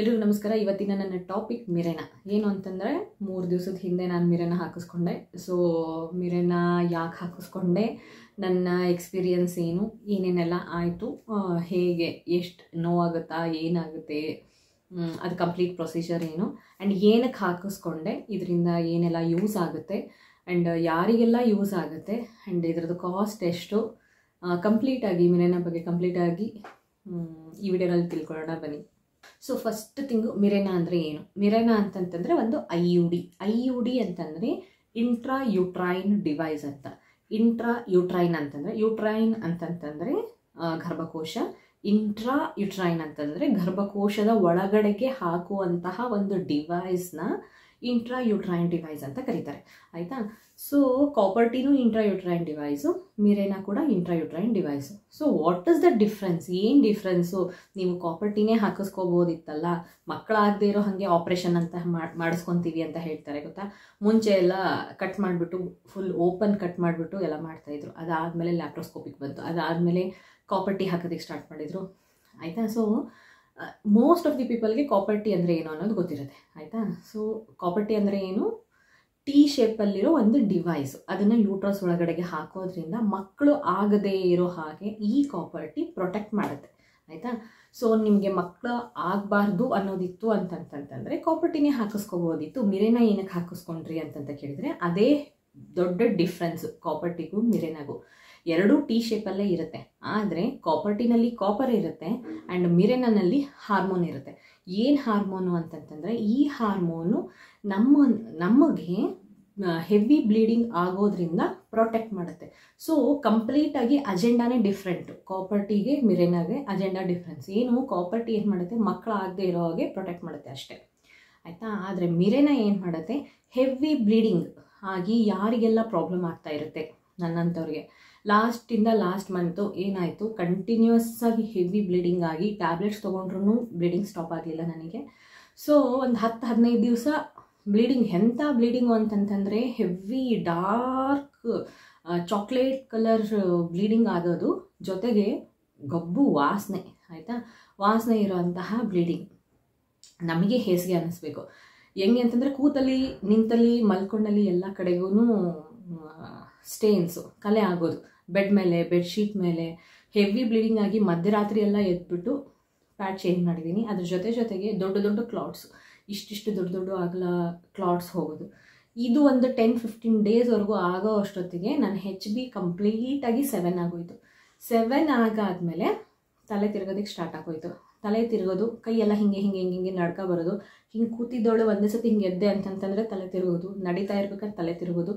ಎಲ್ರಿಗೂ ನಮಸ್ಕಾರ. ಇವತ್ತಿನ ನನ್ನ ಟಾಪಿಕ್ ಮಿರೆನಾ. ಏನು ಅಂತಂದರೆ 3 ದಿವಸದ ಹಿಂದೆ ನಾನು ಮಿರೆನಾ ಹಾಕಿಸ್ಕೊಂಡೆ. ಸೊ ಮಿರೆನಾ ಯಾಕೆ ಹಾಕಿಸ್ಕೊಂಡೆ, ನನ್ನ ಎಕ್ಸ್ಪೀರಿಯನ್ಸ್ ಏನು, ಏನೇನೆಲ್ಲ ಆಯಿತು, ಹೇಗೆ, ಎಷ್ಟು ನೋವಾಗುತ್ತಾ, ಏನಾಗುತ್ತೆ, ಅದು ಕಂಪ್ಲೀಟ್ ಪ್ರೊಸೀಜರ್ ಏನು, ಆ್ಯಂಡ್ ಏನಕ್ಕೆ ಹಾಕಿಸ್ಕೊಂಡೆ, ಇದರಿಂದ ಏನೆಲ್ಲ ಯೂಸ್ ಆಗುತ್ತೆ, ಆ್ಯಂಡ್ ಯಾರಿಗೆಲ್ಲ ಯೂಸ್ ಆಗುತ್ತೆ, ಆ್ಯಂಡ್ ಇದರದ್ದು ಕಾಸ್ಟ್ ಎಷ್ಟು, ಕಂಪ್ಲೀಟಾಗಿ ಮಿರೆನಾ ಬಗ್ಗೆ ಕಂಪ್ಲೀಟಾಗಿ ಈ ವಿಡಿಯೋನಲ್ಲಿ ತಿಳ್ಕೊಳ್ಳೋಣ ಬನ್ನಿ. ಸೊ ಫಸ್ಟ್ ಥಿಂಗು, ಮಿರೆನಾ ಅಂದರೆ ಏನು? ಮಿರೆನಾ ಅಂತಂತಂದರೆ ಒಂದು ಐ ಯು ಡಿ ಅಂತಂದರೆ ಇಂಟ್ರಾ ಯುಟ್ರೈನ್ ಡಿವೈಸ್ ಅಂತ. ಇಂಟ್ರಾ ಯುಟ್ರೈನ್ ಅಂತಂದರೆ, ಯುಟ್ರೈನ್ ಅಂತಂತಂದರೆ ಗರ್ಭಕೋಶ, ಇಂಟ್ರಾ ಯುಟ್ರೈನ್ ಅಂತಂದರೆ ಗರ್ಭಕೋಶದ ಒಳಗಡೆಗೆ ಹಾಕುವಂತಹ ಒಂದು ಡಿವೈಸ್ನ ಇಂಟ್ರಾ ಯುಟ್ರೈನ್ ಡಿವೈಸ್ ಅಂತ ಕರೀತಾರೆ, ಆಯಿತಾ. ಸೊ ಕಾಪರ್ಟಿನೂ ಇಂಟ್ರಾ ಯುಟ್ರೈನ್ ಡಿವೈಸು, ಮಿರೆನಾ ಕೂಡ intra uterine device. So what is the difference? ಏನು ಡಿಫ್ರೆನ್ಸು? ನೀವು ಕಾಪರ್ಟಿನೇ ಹಾಕಿಸ್ಕೋಬೋದಿತ್ತಲ್ಲ, ಮಕ್ಕಳಾಗದೇ ಇರೋ ಹಾಗೆ ಆಪ್ರೇಷನ್ ಅಂತ ಮಾಡಿಸ್ಕೊತೀವಿ ಅಂತ ಹೇಳ್ತಾರೆ ಗೊತ್ತಾ. ಮುಂಚೆ ಎಲ್ಲ ಕಟ್ ಮಾಡಿಬಿಟ್ಟು ಫುಲ್ ಓಪನ್ ಕಟ್ ಮಾಡಿಬಿಟ್ಟು ಎಲ್ಲ ಮಾಡ್ತಾಯಿದ್ರು. ಅದಾದಮೇಲೆ ಲ್ಯಾಪ್ರೋಸ್ಕೋಪಿಕ್ ಬಂತು, ಅದಾದಮೇಲೆ ಕಾಪರ್ಟಿ ಹಾಕೋದಕ್ಕೆ ಸ್ಟಾರ್ಟ್ ಮಾಡಿದರು, ಆಯಿತಾ. ಸೊ ಮೋಸ್ಟ್ ಆಫ್ ದಿ ಪೀಪಲ್ಗೆ ಕಾಪರ್ಟಿ ಅಂದರೆ ಏನು ಅನ್ನೋದು ಗೊತ್ತಿರುತ್ತೆ, ಆಯಿತಾ. ಸೊ ಕಾಪರ್ಟಿ ಅಂದರೆ ಏನು? ಟಿ ಶೇಪಲ್ಲಿರೋ ಒಂದು ಡಿವೈಸು, ಅದನ್ನು ಯೂಟ್ರಸ್ ಒಳಗಡೆಗೆ ಹಾಕೋದ್ರಿಂದ ಮಕ್ಕಳು ಆಗದೇ ಇರೋ ಹಾಗೆ ಈ ಕಾಪರ್ಟಿ ಪ್ರೊಟೆಕ್ಟ್ ಮಾಡುತ್ತೆ, ಆಯಿತಾ. ಸೊ ನಿಮಗೆ ಮಕ್ಕಳು ಆಗಬಾರ್ದು ಅನ್ನೋದಿತ್ತು ಅಂತಂತಂದರೆ ಕಾಪರ್ಟಿನೇ ಹಾಕಿಸ್ಕೋಬೋದಿತ್ತು. ಮಿರೆನಾ ಏನಕ್ಕೆ ಹಾಕಿಸ್ಕೊಂಡ್ರಿ ಅಂತಂತ ಕೇಳಿದರೆ ಅದೇ ದೊಡ್ಡ ಡಿಫ್ರೆನ್ಸು ಕಾಪರ್ಟಿಗೂ ಮಿರೆನಾಗೂ. ಎರಡೂ ಟಿ ಶೇಪಲ್ಲೇ ಇರುತ್ತೆ, ಆದರೆ ಕಾಪರ್ಟಿನಲ್ಲಿ ಕಾಪರ್ ಇರುತ್ತೆ ಆ್ಯಂಡ್ ಮಿರೆನಾನಲ್ಲಿ ಹಾರ್ಮೋನ್ ಇರುತ್ತೆ. ಏನು ಹಾರ್ಮೋನು ಅಂತಂತಂದರೆ, ಈ ಹಾರ್ಮೋನು ನಮಗೆ ಹೆವಿ ಬ್ಲೀಡಿಂಗ್ ಆಗೋದ್ರಿಂದ ಪ್ರೊಟೆಕ್ಟ್ ಮಾಡುತ್ತೆ. ಸೊ ಕಂಪ್ಲೀಟಾಗಿ ಅಜೆಂಡಾನೇ ಡಿಫ್ರೆಂಟು. ಕಾಪರ್ಟಿಗೆ ಮಿರೆನಾಗೆ ಅಜೆಂಡಾ ಡಿಫ್ರೆನ್ಸ್ ಏನು? ಕಾಪರ್ಟಿ ಏನು ಮಾಡುತ್ತೆ, ಮಕ್ಕಳಾಗದೇ ಇರೋ ಹಾಗೆ ಪ್ರೊಟೆಕ್ಟ್ ಮಾಡುತ್ತೆ ಅಷ್ಟೇ, ಆಯಿತಾ. ಆದರೆ ಮಿರೆನಾ ಏನು ಮಾಡುತ್ತೆ, ಹೆವಿ ಬ್ಲೀಡಿಂಗ್ ಆಗಿ ಯಾರಿಗೆಲ್ಲ ಪ್ರಾಬ್ಲಮ್ ಆಗ್ತಾ ಇರುತ್ತೆ, ನನ್ನಂಥವ್ರಿಗೆ ಲಾಸ್ಟ್ ಮಂತು ಏನಾಯಿತು, ಕಂಟಿನ್ಯೂಸ್ ಆಗಿ ಹೆವಿ ಬ್ಲೀಡಿಂಗ್ ಆಗಿ ಟ್ಯಾಬ್ಲೆಟ್ಸ್ ತೊಗೊಂಡ್ರೂ ಬ್ಲೀಡಿಂಗ್ ಸ್ಟಾಪ್ ಆಗಲಿಲ್ಲ ನನಗೆ. ಸೊ ಒಂದು 10-15 ದಿವಸ ಬ್ಲೀಡಿಂಗ್, ಎಂಥ ಬ್ಲೀಡಿಂಗು ಅಂತಂತಂದರೆ heavy dark chocolate colour bleeding ಆಗೋದು, ಜೊತೆಗೆ ಗಬ್ಬು ವಾಸನೆ, ಆಯಿತಾ. ವಾಸನೆ ಇರೋಂತಹ ಬ್ಲೀಡಿಂಗ್ ನಮಗೆ ಹೇಸಿಗೆ ಅನ್ನಿಸ್ಬೇಕು. ಹೆಂಗೆ ಅಂತಂದರೆ ಕೂತಲ್ಲಿ, ನಿಂತಲ್ಲಿ, ಮಲ್ಕೊಂಡಲ್ಲಿ ಎಲ್ಲ ಕಡೆಗೂ ಸ್ಟೇನ್ಸು, ಕಲೆ ಆಗೋದು, ಬೆಡ್ ಮೇಲೆ, ಬೆಡ್ಶೀಟ್ ಮೇಲೆ ಹೆವಿ ಬ್ಲೀಡಿಂಗ್ ಆಗಿ ಮಧ್ಯರಾತ್ರಿ ಎಲ್ಲ ಎದ್ಬಿಟ್ಟು ಪ್ಯಾಡ್ ಚೇಂಜ್ ಮಾಡಿದ್ದೀನಿ. ಅದ್ರ ಜೊತೆಗೆ ದೊಡ್ಡ ಕ್ಲಾಟ್ಸು, ಇಷ್ಟಿಷ್ಟು ದೊಡ್ಡ ಆಗಲ ಕ್ಲಾಟ್ಸ್ ಹೋಗೋದು. ಇದು ಒಂದು 10-15 ಡೇಸ್ವರೆಗೂ ಆಗೋ ಅಷ್ಟೊತ್ತಿಗೆ ನನ್ನ HB ಕಂಪ್ಲೀಟಾಗಿ 7 ಆಗೋಯಿತು. 7 ಆಗಾದಮೇಲೆ ತಲೆ ತಿರ್ಗೋದಕ್ಕೆ ಸ್ಟಾರ್ಟ್ ಆಗೋಯಿತು. ತಲೆ ತಿರುಗೋದು, ಕೈಯೆಲ್ಲ ಹಿಂಗೆ ನಡ್ಕ ಬರೋದು, ಹಿಂಗೆ ಕೂತಿದ್ದವಳು ಒಂದೇ ಸತಿ ಹಿಂಗೆ ಎದ್ದೆ ಅಂತಂತಂದರೆ ತಲೆ ತಿರುಗೋದು, ನಡೀತಾ ಇರ್ಬೇಕಾದ್ರೆ ತಲೆ ತಿರುಗೋದು,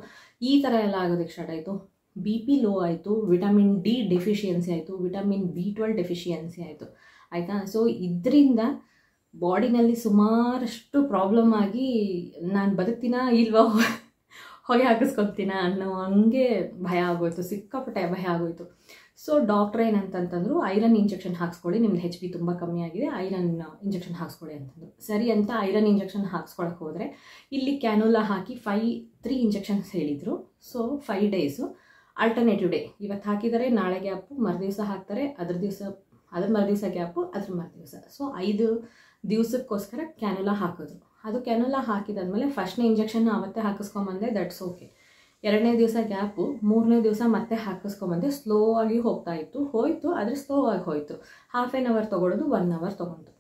ಈ ಥರ ಎಲ್ಲ ಆಗೋದಕ್ಕೆ ಸ್ಟಾರ್ಟ್ ಆಯಿತು. BP ಲೋ ಆಯಿತು, ವಿಟಮಿನ್ D ಡೆಫಿಷಿಯನ್ಸಿ ಆಯಿತು, ವಿಟಮಿನ್ B12 ಡೆಫಿಷಿಯನ್ಸಿ ಆಯಿತು, ಆಯಿತಾ. ಸೊ ಇದರಿಂದ ಬಾಡಿನಲ್ಲಿ ಸುಮಾರಷ್ಟು ಪ್ರಾಬ್ಲಮ್ ಆಗಿ ನಾನು ಬದುಕ್ತೀನಾ ಇಲ್ವಾ, ಹೊಗೆ ಹಾಕಿಸ್ಕೊತೀನ ಅನ್ನೋ ಹಂಗೆ ಭಯ ಆಗೋಯ್ತು, ಸಿಕ್ಕಾಪಟ್ಟೆ ಭಯ ಆಗೋಯ್ತು. ಸೊ ಡಾಕ್ಟ್ರ್ ಏನಂತಂತಂದರು, ಐರನ್ ಇಂಜೆಕ್ಷನ್ ಹಾಕ್ಸ್ಕೊಳ್ಳಿ, ನಿಮ್ದು HB ತುಂಬ ಕಮ್ಮಿ ಆಗಿದೆ, ಐರನ್ ಇಂಜೆಕ್ಷನ್ ಹಾಕ್ಸ್ಕೊಳ್ಳಿ ಅಂತಂದರು. ಸರಿ ಅಂತ ಐರನ್ ಇಂಜೆಕ್ಷನ್ ಹಾಕ್ಸ್ಕೊಳಕ್ಕೆ ಹೋದರೆ ಇಲ್ಲಿ ಕ್ಯಾನುಲಾ ಹಾಕಿ 3 ಇಂಜೆಕ್ಷನ್ಸ್ ಹೇಳಿದರು. ಸೊ 5 ಡೇಸು ಆಲ್ಟರ್ನೇಟಿವ್ ಡೇ, ಇವತ್ತು ಹಾಕಿದರೆ ನಾಳೆ ಗ್ಯಾಪು, ಮರುದಿವಸ ಹಾಕ್ತಾರೆ, ಅದ್ರ ಮರುದಿವಸ ಗ್ಯಾಪು, ಅದ್ರ ಮರುದಿವಸ. ಸೊ 5 ದಿವಸಕ್ಕೋಸ್ಕರ ಕ್ಯಾನುಲಾ ಹಾಕಿದ್ರು. ಅದು ಕ್ಯಾನುಲಾ ಹಾಕಿದಾದ್ಮೇಲೆ ಫಸ್ಟ್ನೇ ಇಂಜೆಕ್ಷನ್ ಅವತ್ತೇ ಹಾಕಿಸ್ಕೊಂಬಂದೆ, ದಟ್ಸ್ ಓಕೆ. 2ನೇ ದಿವಸ ಗ್ಯಾಪು, 3ನೇ ದಿವಸ ಮತ್ತೆ ಹಾಕಿಸ್ಕೊಂಬಂದೆ. ಸ್ಲೋ ಆಗಿ ಹೋಯಿತು, ಆದರೆ ಸ್ಲೋ ಆಗಿ ಹೋಯಿತು. ಹಾಫ್ ಆನ್ ಅವರ್ ತೊಗೊಳೋದು 1 ಅವರ್ ತೊಗೊಂಡು.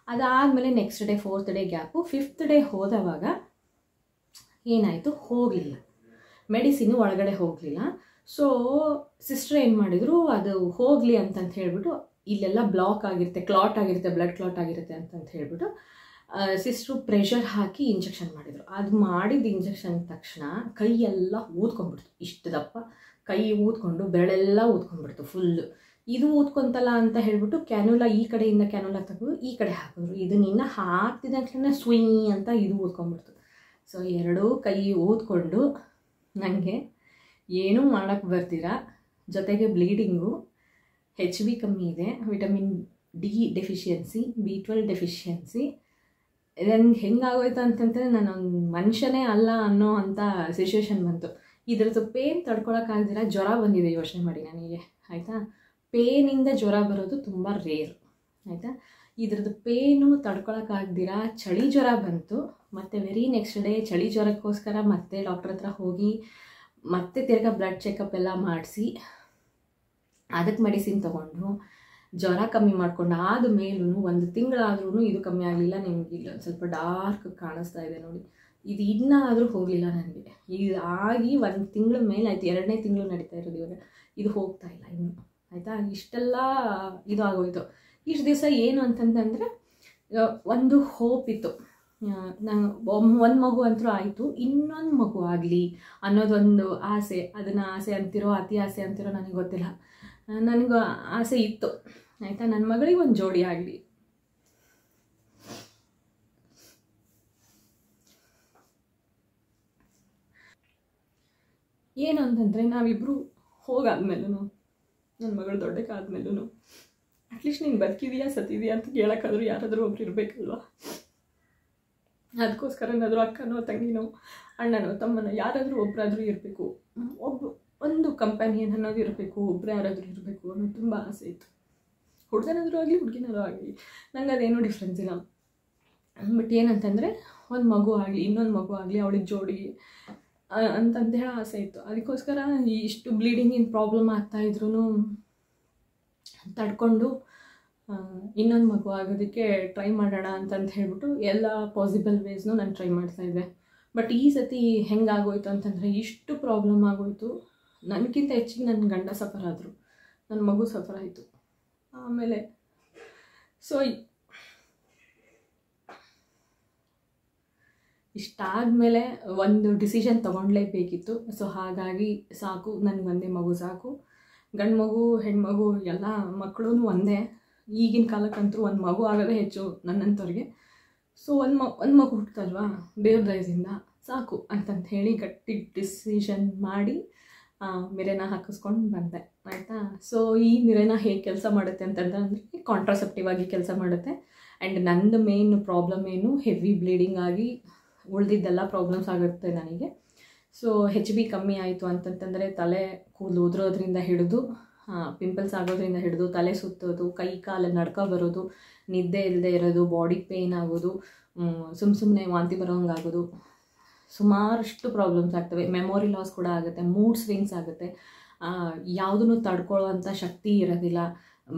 ಅದಾದಮೇಲೆ next day 4th day gap. 5th day ಹೋದವಾಗ ಏನಾಯಿತು, ಹೋಗಲಿಲ್ಲ, ಮೆಡಿಸಿನು ಒಳಗಡೆ ಹೋಗಲಿಲ್ಲ. ಸೊ ಸಿಸ್ಟರ್ ಏನು ಮಾಡಿದರು, ಅದು ಹೋಗಲಿ ಅಂತಂತ ಹೇಳಿಬಿಟ್ಟು, ಇಲ್ಲೆಲ್ಲ ಬ್ಲಾಕ್ ಆಗಿರುತ್ತೆ, ಕ್ಲಾಟ್ ಆಗಿರುತ್ತೆ, ಬ್ಲಡ್ ಕ್ಲಾಟ್ ಆಗಿರುತ್ತೆ ಅಂತಂತ ಹೇಳಿಬಿಟ್ಟು ಸಿಸ್ಟ್ರು ಪ್ರೆಷರ್ ಹಾಕಿ ಇಂಜೆಕ್ಷನ್ ಮಾಡಿದರು. ಅದು ಮಾಡಿದ ಇಂಜೆಕ್ಷನ್ ತಕ್ಷಣ ಕೈಯೆಲ್ಲ ಊದ್ಕೊಂಡ್ಬಿಡ್ತು, ಇಷ್ಟು ದಪ್ಪ ಕೈ ಊದ್ಕೊಂಡು ಬೆರಳೆಲ್ಲ ಊದ್ಕೊಂಡ್ಬಿಡ್ತು ಫುಲ್ಲು. ಇದು ಊದ್ಕೊಂತಲ್ಲ ಅಂತ ಹೇಳಿಬಿಟ್ಟು ಕ್ಯಾನುಲಾ, ಈ ಕಡೆಯಿಂದ ಕ್ಯಾನುಲಾ ತೆಗೆದು ಈ ಕಡೆ ಹಾಕಿದ್ರು. ಇದನ್ನ ಇನ್ನು ಹಾಕ್ತಿದ ತಕ್ಷಣ ಸ್ವಿಂಗ್ ಅಂತ ಇದು ಊದ್ಕೊಂಡ್ಬಿಡ್ತು. ಸೊ ಎರಡೂ ಕೈ ಊದ್ಕೊಂಡು ನನಗೆ ಏನೂ ಮಾಡೋಕ್ಕೆ ಬರ್ತೀರಾ, ಜೊತೆಗೆ ಬ್ಲೀಡಿಂಗು, HB ಕಮ್ಮಿ ಇದೆ, vitamin D deficiency, B12 deficiency. ನನಗೆ ಹೆಂಗಾಗೋಯ್ತು ಅಂತಂದರೆ ನಾನೊಂದು ಮನುಷ್ಯನೇ ಅಲ್ಲ ಅನ್ನೋ ಅಂಥ ಸಿಚುವೇಶನ್ ಬಂತು. ಇದ್ರದ್ದು ಪೇನ್ ತಡ್ಕೊಳಕ್ಕಾಗ್ದಿರ ಜ್ವರ ಬಂದಿದೆ, ಯೋಚನೆ ಮಾಡಿ ನನಗೆ, ಆಯಿತಾ. ಪೇನಿಂದ ಜ್ವರ ಬರೋದು ತುಂಬ ರೇರ್, ಆಯಿತಾ. ಇದ್ರದ್ದು ಪೇನು ತಡ್ಕೊಳಕ್ಕಾಗ್ದಿರ ಚಳಿ ಜ್ವರ ಬಂತು. ಮತ್ತು ವೆರಿ ನೆಕ್ಸ್ಟ್ ಡೇ ಚಳಿ ಜ್ವರಕ್ಕೋಸ್ಕರ ಮತ್ತೆ ಡಾಕ್ಟ್ರ್ ಹತ್ರ ಹೋಗಿ ಮತ್ತೆ ತಿರ್ಗಾ ಬ್ಲಡ್ ಚೆಕಪ್ ಎಲ್ಲ ಮಾಡಿಸಿ ಅದಕ್ಕೆ ಮೆಡಿಸಿನ್ ತೊಗೊಂಡು ಜ್ವರ ಕಮ್ಮಿ ಮಾಡ್ಕೊಂಡು ಆದ ಮೇಲೂ 1 ತಿಂಗಳಾದ್ರೂ ಇದು ಕಮ್ಮಿ ಆಗಲಿಲ್ಲ. ನಿಮಗೆ ಇಲ್ಲ ಸ್ವಲ್ಪ ಡಾರ್ಕ್ ಕಾಣಿಸ್ತಾ ಇದೆ ನೋಡಿ, ಇದು ಇನ್ನಾದರೂ ಹೋಗಲಿಲ್ಲ ನನಗೆ. ಇದು ಆಗಿ 1 ತಿಂಗಳ ಮೇಲೆ ಆಯಿತು, 2ನೇ ತಿಂಗಳು ನಡೀತಾ ಇರೋದು ಇವಾಗ. ಇದು ಹೋಗ್ತಾ ಇಲ್ಲ ಇನ್ನು, ಆಯಿತಾ. ಇಷ್ಟೆಲ್ಲ ಇದು ಆಗೋಯ್ತು. ಇಷ್ಟು ದಿವಸ ಏನು ಅಂತಂತಂದರೆ ಒಂದು ಹೋಪ್ ಇತ್ತು, ನಾನು ಒಂದು ಮಗು ಅಂತೂ ಆಯಿತು, ಇನ್ನೊಂದು ಮಗು ಆಗಲಿ ಅನ್ನೋದೊಂದು ಆಸೆ. ಅದನ್ನು ಆಸೆ ಅಂತಿರೋ ಅತಿ ಆಸೆ ಅಂತಿರೋ ನನಗೆ ಗೊತ್ತಿಲ್ಲ, ನನಗೂ ಆಸೆ ಇತ್ತು, ಆಯಿತಾ. ನನ್ನ ಮಗಳಿಗೆ ಒಂದು ಜೋಡಿ ಆಗಲಿ. ಏನು ಅಂತಂದರೆ ನಾವಿಬ್ಬರು ಹೋಗಾದ್ಮೇಲೂ, ನನ್ನ ಮಗಳು ದೊಡ್ಡಕ್ಕಾದ್ಮೇಲೂ ಅಟ್ಲೀಸ್ಟ್ ನೀನು ಬದುಕಿದೆಯಾ ಸತ್ತಿದೆಯಾ ಅಂತ ಕೇಳೋಕ್ಕಾದ್ರೂ ಯಾರಾದರೂ ಒಬ್ರು ಇರಬೇಕಲ್ವ. ಅದಕ್ಕೋಸ್ಕರನಾದರೂ ಅಕ್ಕನೋ ತಂಗಿನೋ ಅಣ್ಣನೋ ತಮ್ಮನೋ ಯಾರಾದರೂ ಒಬ್ಬರಾದರೂ ಇರಬೇಕು, ಒಂದು ಕಂಪ್ಯಾನಿಯನ್ ಅನ್ನೋದು ಇರಬೇಕು, ಒಬ್ಬರು ಯಾರಾದರೂ ಇರಬೇಕು ಅನ್ನೋದು ತುಂಬ ಆಸೆ ಇತ್ತು. ಹುಡುಗನಾದರೂ ಆಗಲಿ ಹುಡುಗಿನಾದರೂ ಆಗಲಿ ನಂಗೆ ಅದೇನೂ ಡಿಫ್ರೆನ್ಸ್ ಇಲ್ಲ. ಬಟ್ ಏನಂತಂದರೆ ಒಂದು ಮಗು ಆಗಲಿ ಇನ್ನೊಂದು ಮಗು ಆಗಲಿ ಅವಳಿಗೆ ಜೋಡಿ ಅಂತಂದೇಳಿ ಆಸೆ ಇತ್ತು. ಅದಕ್ಕೋಸ್ಕರ ಇಷ್ಟು ಬ್ಲೀಡಿಂಗಿನ ಪ್ರಾಬ್ಲಮ್ ಆಗ್ತಾಯಿದ್ರು ತಡ್ಕೊಂಡು ಇನ್ನೊಂದು ಮಗು ಆಗೋದಕ್ಕೆ ಟ್ರೈ ಮಾಡೋಣ ಅಂತಂತ ಹೇಳ್ಬಿಟ್ಟು ಎಲ್ಲ ಪಾಸಿಬಲ್ ವೇಸ್ನೂ ನಾನು ಟ್ರೈ ಮಾಡ್ತಾಯಿದ್ದೆ. ಬಟ್ ಈ ಸತಿ ಹೆಂಗಾಗೋಯ್ತು ಅಂತಂದರೆ ಇಷ್ಟು ಪ್ರಾಬ್ಲಮ್ ಆಗೋಯ್ತು. ನನಗಿಂತ ಹೆಚ್ಚಿಗೆ ನನ್ನ ಗಂಡ ಸಫರ್ ಆದರು, ನನ್ನ ಮಗು ಸಫರ್ ಆಯಿತು. ಆಮೇಲೆ ಸೊ ಇಷ್ಟಾದಮೇಲೆ ಒಂದು ಡಿಸಿಷನ್ ತೊಗೊಳ್ಲೇಬೇಕಿತ್ತು. ಸೊ ಹಾಗಾಗಿ ಸಾಕು, ನನಗೆ ಒಂದೇ ಮಗು ಸಾಕು. ಗಂಡು ಮಗು ಹೆಣ್ಮಗು ಎಲ್ಲ ಮಕ್ಕಳು ಒಂದೇ. ಈಗಿನ ಕಾಲಕ್ಕಂತೂ ಒಂದು ಮಗು ಆಗೋದೇ ಹೆಚ್ಚು ನನ್ನಂಥವ್ರಿಗೆ. ಸೊ ಒಂದು ಮಗು ಹುಟ್ಟಲ್ವಾ ದೇವ್ರ ದಯದಿಂದ ಸಾಕು ಅಂತಂತ ಹೇಳಿ ಗಟ್ಟಿ ಡಿಸಿಷನ್ ಮಾಡಿ ಮಿರೆನ ಹಾಕಿಸ್ಕೊಂಡು ಬಂದೆ, ಆಯಿತಾ. ಸೊ ಈ ಮಿರೆನ ಹೇಗೆ ಕೆಲಸ ಮಾಡುತ್ತೆ ಅಂತಂದರೆ ಕಾಂಟ್ರಾಸೆಪ್ಟಿವ್ ಆಗಿ ಕೆಲಸ ಮಾಡುತ್ತೆ. ಆ್ಯಂಡ್ ನಂದು ಮೇನ್ ಪ್ರಾಬ್ಲಮ್ ಏನು, ಹೆವಿ ಬ್ಲೀಡಿಂಗ್ ಆಗಿ ಉಳಿದಿದ್ದೆಲ್ಲ ಪ್ರಾಬ್ಲಮ್ಸ್ ಆಗುತ್ತೆ ನನಗೆ. ಸೊ HB ಕಮ್ಮಿ ಆಯಿತು ಅಂತಂತಂದರೆ ತಲೆ ಕೂದಲು ಉದುರೋದ್ರಿಂದ ಹಿಡಿದು ಪಿಂಪಲ್ಸ್ ಆಗೋದ್ರಿಂದ ಹಿಡಿದು ತಲೆ ಸುತ್ತೋದು, ಕೈ ಕಾಲು ನಡ್ಕ ಬರೋದು, ನಿದ್ದೆ ಇಲ್ಲದೆ ಇರೋದು, ಬಾಡಿ ಪೇಯ್ನ್ ಆಗೋದು, ಸುಮ್ಮನೆ ವಾಂತಿ ಬರೋಂಗಾಗೋದು, ಸುಮಾರಷ್ಟು ಪ್ರಾಬ್ಲಮ್ಸ್ ಆಗ್ತವೆ. ಮೆಮೊರಿ ಲಾಸ್ ಕೂಡ ಆಗುತ್ತೆ, ಮೂಡ್ ಸ್ವಿಂಗ್ಸ್ ಆಗುತ್ತೆ, ಯಾವುದನ್ನು ತಡ್ಕೊಳ್ಳೋವಂಥ ಶಕ್ತಿ ಇರೋದಿಲ್ಲ.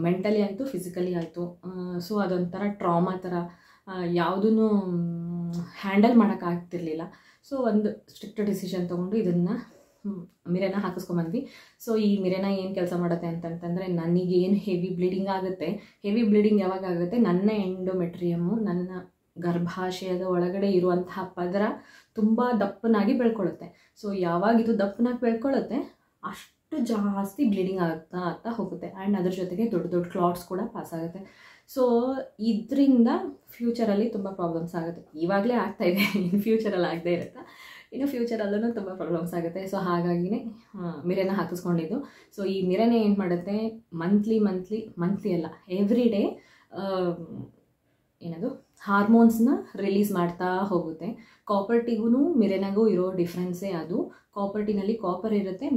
ಮೆಂಟಲಿ ಆಯಿತು ಫಿಸಿಕಲಿ ಆಯಿತು. ಸೊ ಅದೊಂಥರ ಟ್ರಾಮಾ ಥರ, ಯಾವುದೂ ಹ್ಯಾಂಡಲ್ ಮಾಡೋಕ್ಕಾಗ್ತಿರ್ಲಿಲ್ಲ. ಸೊ ಒಂದು ಸ್ಟ್ರಿಕ್ಟ್ ಡಿಸಿಷನ್ ತೊಗೊಂಡು ಇದನ್ನು ಮಿರೆನ ಹಾಕಿಸ್ಕೊಂಬಂದ್ವಿ. ಸೊ ಈ ಮಿರೆನ ಏನು ಕೆಲಸ ಮಾಡುತ್ತೆ ಅಂತಂತಂದರೆ, ನನಗೇನು ಹೆವಿ ಬ್ಲೀಡಿಂಗ್ ಆಗುತ್ತೆ, ಹೆವಿ ಬ್ಲೀಡಿಂಗ್ ಯಾವಾಗ ಆಗುತ್ತೆ, ನನ್ನ ಎಂಡೋಮೆಟ್ರಿಯಮ್ಮು, ನನ್ನ ಗರ್ಭಾಶಯದ ಒಳಗಡೆ ಇರುವಂತಹ ಪದರ ತುಂಬ ದಪ್ಪನಾಗಿ ಬೆಳ್ಕೊಳ್ಳುತ್ತೆ. ಸೊ ಯಾವಾಗ ಇದು ದಪ್ಪನಾಗಿ ಬೆಳ್ಕೊಳ್ಳುತ್ತೆ ಅಷ್ಟು ಜಾಸ್ತಿ ಬ್ಲೀಡಿಂಗ್ ಆಗ್ತಾ ಹೋಗುತ್ತೆ. ಆ್ಯಂಡ್ ಅದ್ರ ಜೊತೆಗೆ ದೊಡ್ಡ ದೊಡ್ಡ ಕ್ಲಾಟ್ಸ್ ಕೂಡ ಪಾಸ್ ಆಗುತ್ತೆ. ಸೊ ಇದರಿಂದ ಫ್ಯೂಚರಲ್ಲಿ ತುಂಬ ಪ್ರಾಬ್ಲಮ್ಸ್ ಆಗುತ್ತೆ. ಇವಾಗಲೇ ಆಗ್ತಾಯಿದೆ, ಇನ್ನು ಫ್ಯೂಚರಲ್ಲಿ ಆಗದೇ ಇರುತ್ತೆ, ಇನ್ನು ಫ್ಯೂಚರಲ್ಲೂ ತುಂಬ ಪ್ರಾಬ್ಲಮ್ಸ್ ಆಗುತ್ತೆ. ಸೊ ಹಾಗಾಗಿನೇ ಮಿರೆನ ಹಾಕಿಸ್ಕೊಂಡಿದ್ದು. ಸೊ ಈ ಮಿರೆನ ಏನು ಮಾಡುತ್ತೆ, ಮಂತ್ಲಿ ಅಲ್ಲ, ಎವ್ರಿ ಡೇ ಏನದು ಹಾರ್ಮೋನ್ಸ್ನ ರಿಲೀಸ್ ಮಾಡ್ತಾ ಹೋಗುತ್ತೆ. ಕಾಪರ್ ಮಿರೆನಾಗೂ ಇರೋ ಡಿಫ್ರೆನ್ಸೇ ಅದು. ಕಾಪರ್ ಕಾಪರ್ ಇರುತ್ತೆ,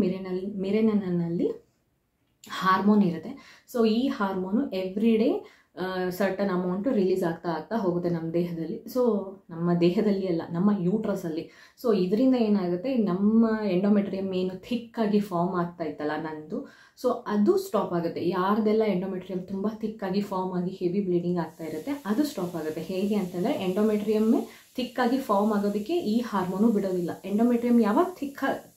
ಮಿರೆನಲ್ಲಿ ಹಾರ್ಮೋನ್ ಇರುತ್ತೆ. ಸೊ ಈ hormone every day certain amount release ಆಗ್ತಾ ಹೋಗುತ್ತೆ ನಮ್ಮ ದೇಹದಲ್ಲಿ. ಸೊ ನಮ್ಮ ದೇಹದಲ್ಲಿ ಅಲ್ಲ, ನಮ್ಮ ಯೂಟ್ರಸಲ್ಲಿ. ಸೊ ಇದರಿಂದ ಏನಾಗುತ್ತೆ, ನಮ್ಮ ಎಂಡೋಮೆಟ್ರಿಯಮ್ ಏನು ಥಿಕ್ಕಾಗಿ ಫಾರ್ಮ್ ಆಗ್ತಾ ಇತ್ತಲ್ಲ ನಂದು, ಸೊ ಅದು ಸ್ಟಾಪ್ ಆಗುತ್ತೆ. ಯಾರ್ದೆಲ್ಲ ಎಂಡೋಮೆಟ್ರಿಯಮ್ ತುಂಬ ಥಿಕ್ಕಾಗಿ ಫಾರ್ಮ್ ಆಗಿ ಹೆವಿ ಬ್ಲೀಡಿಂಗ್ ಆಗ್ತಾ ಇರುತ್ತೆ ಅದು ಸ್ಟಾಪ್ ಆಗುತ್ತೆ. ಹೇಗೆ ಅಂತಂದರೆ, ಎಂಡೋಮೆಟ್ರಿಯಮ್ಮೇ ಥಿಕ್ಕಾಗಿ ಫಾರ್ಮ್ ಆಗೋದಕ್ಕೆ ಈ ಹಾರ್ಮೋನು ಬಿಡೋದಿಲ್ಲ. ಎಂಡೋಮೆಟ್ರಿಯಮ್ ಯಾವಾಗ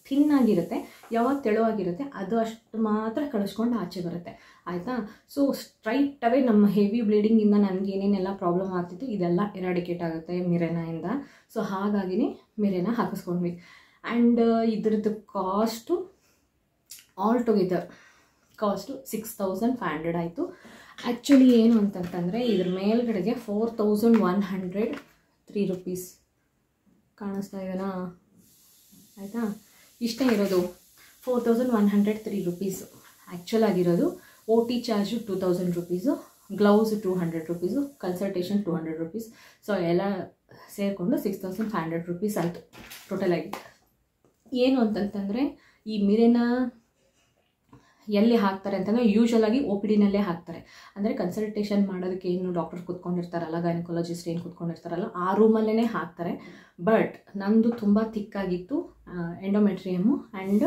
ಥಿನ್ನಾಗಿರುತ್ತೆ, ಯಾವಾಗ ತೆಳುವಾಗಿರುತ್ತೆ, ಅದು ಅಷ್ಟು ಮಾತ್ರ ಕಳಿಸ್ಕೊಂಡು ಆಚೆ ಬರುತ್ತೆ, ಆಯಿತಾ. ಸೊ ಸ್ಟ್ರೈಟ್ ಅವೇ ನಮ್ಮ ಹೆವಿ ಬ್ಲೀಡಿಂಗಿಂದ ನನಗೇನೇನೆಲ್ಲ ಪ್ರಾಬ್ಲಮ್ ಆಗ್ತಿತ್ತು ಇದೆಲ್ಲ ಎರಾಡಿಕೇಟ್ ಆಗುತ್ತೆ ಮಿರೆನಾಯಿಂದ. ಸೊ ಹಾಗಾಗಿನೇ ಮಿರೆನ ಹಾಕಿಸ್ಕೊಂಡ್ವಿ. ಆ್ಯಂಡ್ ಇದ್ರದ್ದು ಕಾಸ್ಟು ಆಲ್ ಟುಗೆದರ್ ಕಾಸ್ಟು 6500 ಆಯಿತು. ಆ್ಯಕ್ಚುಲಿ ಏನು ಅಂತಂತಂದರೆ ಇದ್ರ ಮೇಲ್ಗಡೆಗೆ 4103 ರೂಪೀಸ್ ಕಾಣಿಸ್ತಾ ಇದೆನಾ, ಆಯಿತಾ. ಇಷ್ಟೇ ಇರೋದು 4103 ರೂಪೀಸು ಆ್ಯಕ್ಚುಲ್ ಆಗಿರೋದು. OT charge 2000 rupees, gloves 200 rupees, consultation 200 rupees. So ಎಲ್ಲ ಸೇರಿಕೊಂಡು 6500 ರೂಪೀಸ್ ಆಯಿತು ಟೋಟಲಾಗಿ. ಏನು ಅಂತಂತಂದರೆ ಈ ಮಿರೆನ ಎಲ್ಲಿ ಹಾಕ್ತಾರೆ ಅಂತಂದರೆ ಯೂಶ್ವಲಾಗಿ ಒ ಪಿ ಡಿನಲ್ಲೇ ಹಾಕ್ತಾರೆ. ಅಂದರೆ ಕನ್ಸಲ್ಟೇಷನ್ ಮಾಡೋದಕ್ಕೆ ಏನು ಡಾಕ್ಟರ್ ಕೂತ್ಕೊಂಡಿರ್ತಾರಲ್ಲ, ಗೈನಕಾಲಜಿಸ್ಟ್ ಏನು ಕೂತ್ಕೊಂಡಿರ್ತಾರಲ್ಲ, ಆ ರೂಮಲ್ಲೇ ಹಾಕ್ತಾರೆ. ಬಟ್ ನಮ್ಮದು ತುಂಬ ಥಿಕ್ಕಾಗಿತ್ತು ಎಂಡೋಮೆಟ್ರಿಯಮ್ಮು, ಆ್ಯಂಡ್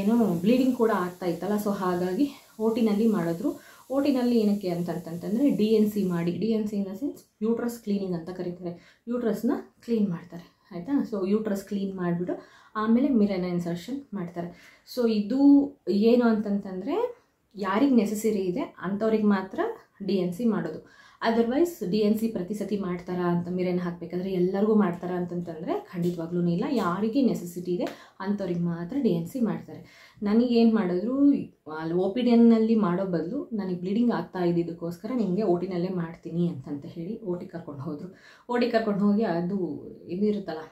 ಏನು ಬ್ಲೀಡಿಂಗ್ ಕೂಡ ಆಗ್ತಾ ಇತ್ತಲ್ಲ. ಸೊ ಹಾಗಾಗಿ ಒ ಟಿನಲ್ಲಿ ಮಾಡಿದ್ರು. ಒ ಟಿನಲ್ಲಿ ಏನಕ್ಕೆ ಅಂತಂತಂದರೆ DNC ಮಾಡಿ, DNC in the sense uterus cleaning ಅಂತ ಕರೀತಾರೆ. ಯೂಟ್ರಸ್ನ ಕ್ಲೀನ್ ಮಾಡ್ತಾರೆ, ಆಯಿತಾ. ಸೊ ಯೂಟ್ರಸ್ ಕ್ಲೀನ್ ಮಾಡಿಬಿಟ್ಟು ಆಮೇಲೆ ಮಿರೆನಾ ಇನ್ಸರ್ಷನ್ ಮಾಡ್ತಾರೆ. ಸೊ ಇದು ಏನು ಅಂತಂತಂದರೆ ಯಾರಿಗೆ ನೆಸೆಸರಿ ಇದೆ ಅಂಥವ್ರಿಗೆ ಮಾತ್ರ DNC ಮಾಡೋದು. ಅದರ್ವೈಸ್ DNC ಪ್ರತಿ ಸತಿ ಮಾಡ್ತಾರಾ ಅಂತ, ಮಿರೆನ ಹಾಕಬೇಕಾದ್ರೆ ಎಲ್ಲರಿಗೂ ಮಾಡ್ತಾರಾ ಅಂತಂತಂದರೆ ಖಂಡಿತವಾಗ್ಲೂ ಇಲ್ಲ. ಯಾರಿಗೆ ನೆಸೆಸಿಟಿ ಇದೆ ಅಂಥವ್ರಿಗೆ ಮಾತ್ರ DNC ಮಾಡ್ತಾರೆ. ನನಗೇನು ಮಾಡಿದ್ರು, ಅಲ್ಲಿ ಒ ಪಿ ಡಿನಲ್ಲಿ ಮಾಡೋ ಬದಲು ನನಗೆ ಬ್ಲೀಡಿಂಗ್ ಆಗ್ತಾ ಇದ್ದಿದ್ದಕ್ಕೋಸ್ಕರ ನಿಮಗೆ ಒ ಟಿನಲ್ಲೇ ಮಾಡ್ತೀನಿ ಅಂತಂತ ಹೇಳಿ ಒ ಟಿ ಕರ್ಕೊಂಡು ಹೋದರು. ಒ ಟಿ ಕರ್ಕೊಂಡು ಹೋಗಿ ಅದು ಇದು ಇರುತ್ತಲ್ಲ,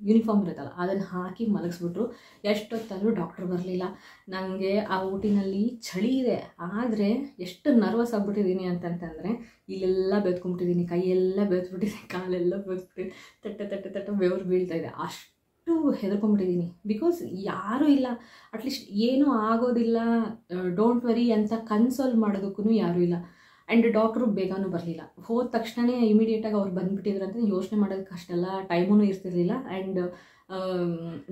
ಯೂನಿಫಾರ್ಮ್ ಇರುತ್ತಲ್ಲ, ಅದನ್ನು ಹಾಕಿ ಮಲಗಿಸ್ಬಿಟ್ರು. ಎಷ್ಟೊತ್ತಾದರೂ ಡಾಕ್ಟ್ರ್ ಬರಲಿಲ್ಲ. ನನಗೆ ಆ ಒ ಟಿನಲ್ಲಿ ಚಳಿ ಇದೆ, ಆದರೆ ಎಷ್ಟು ನರ್ವಸ್ ಆಗಿಬಿಟ್ಟಿದ್ದೀನಿ ಅಂತಂತಂದರೆ ಇಲ್ಲೆಲ್ಲ ಬೆದ್ಕೊಂಬಿಟ್ಟಿದ್ದೀನಿ, ಕೈಯೆಲ್ಲ ಬೆದ್ಬಿಟ್ಟಿದ್ದೀನಿ, ಕಾಲೆಲ್ಲ ಬೆದ್ಬಿಟ್ಟಿದ್ದೀನಿ, ತಟ್ಟೆ ಬೆವರು ಬೀಳ್ತಾ ಇದೆ. ಅಷ್ಟು ಹೆದರ್ಕೊಂಡ್ಬಿಟ್ಟಿದ್ದೀನಿ. ಬಿಕಾಸ್ ಯಾರೂ ಇಲ್ಲ, ಅಟ್ಲೀಸ್ಟ್ ಏನೂ ಆಗೋದಿಲ್ಲ, ಡೋಂಟ್ ವರಿ ಅಂತ ಕನ್ಸೋಲ್ ಮಾಡೋದಕ್ಕೂ ಯಾರೂ ಇಲ್ಲ. ಆ್ಯಂಡ್ ಡಾಕ್ಟ್ರು ಬೇಗನೂ ಬರಲಿಲ್ಲ. ಹೋದ ತಕ್ಷಣ ಇಮಿಡಿಯೇಟಾಗಿ ಅವ್ರು ಬಂದುಬಿಟ್ಟಿದ್ರು ಅಂತ ಯೋಚನೆ ಮಾಡೋದಕ್ಕೆ ಅಷ್ಟೆಲ್ಲ ಟೈಮೂ ಇರ್ತಿರ್ಲಿಲ್ಲ. ಆ್ಯಂಡ್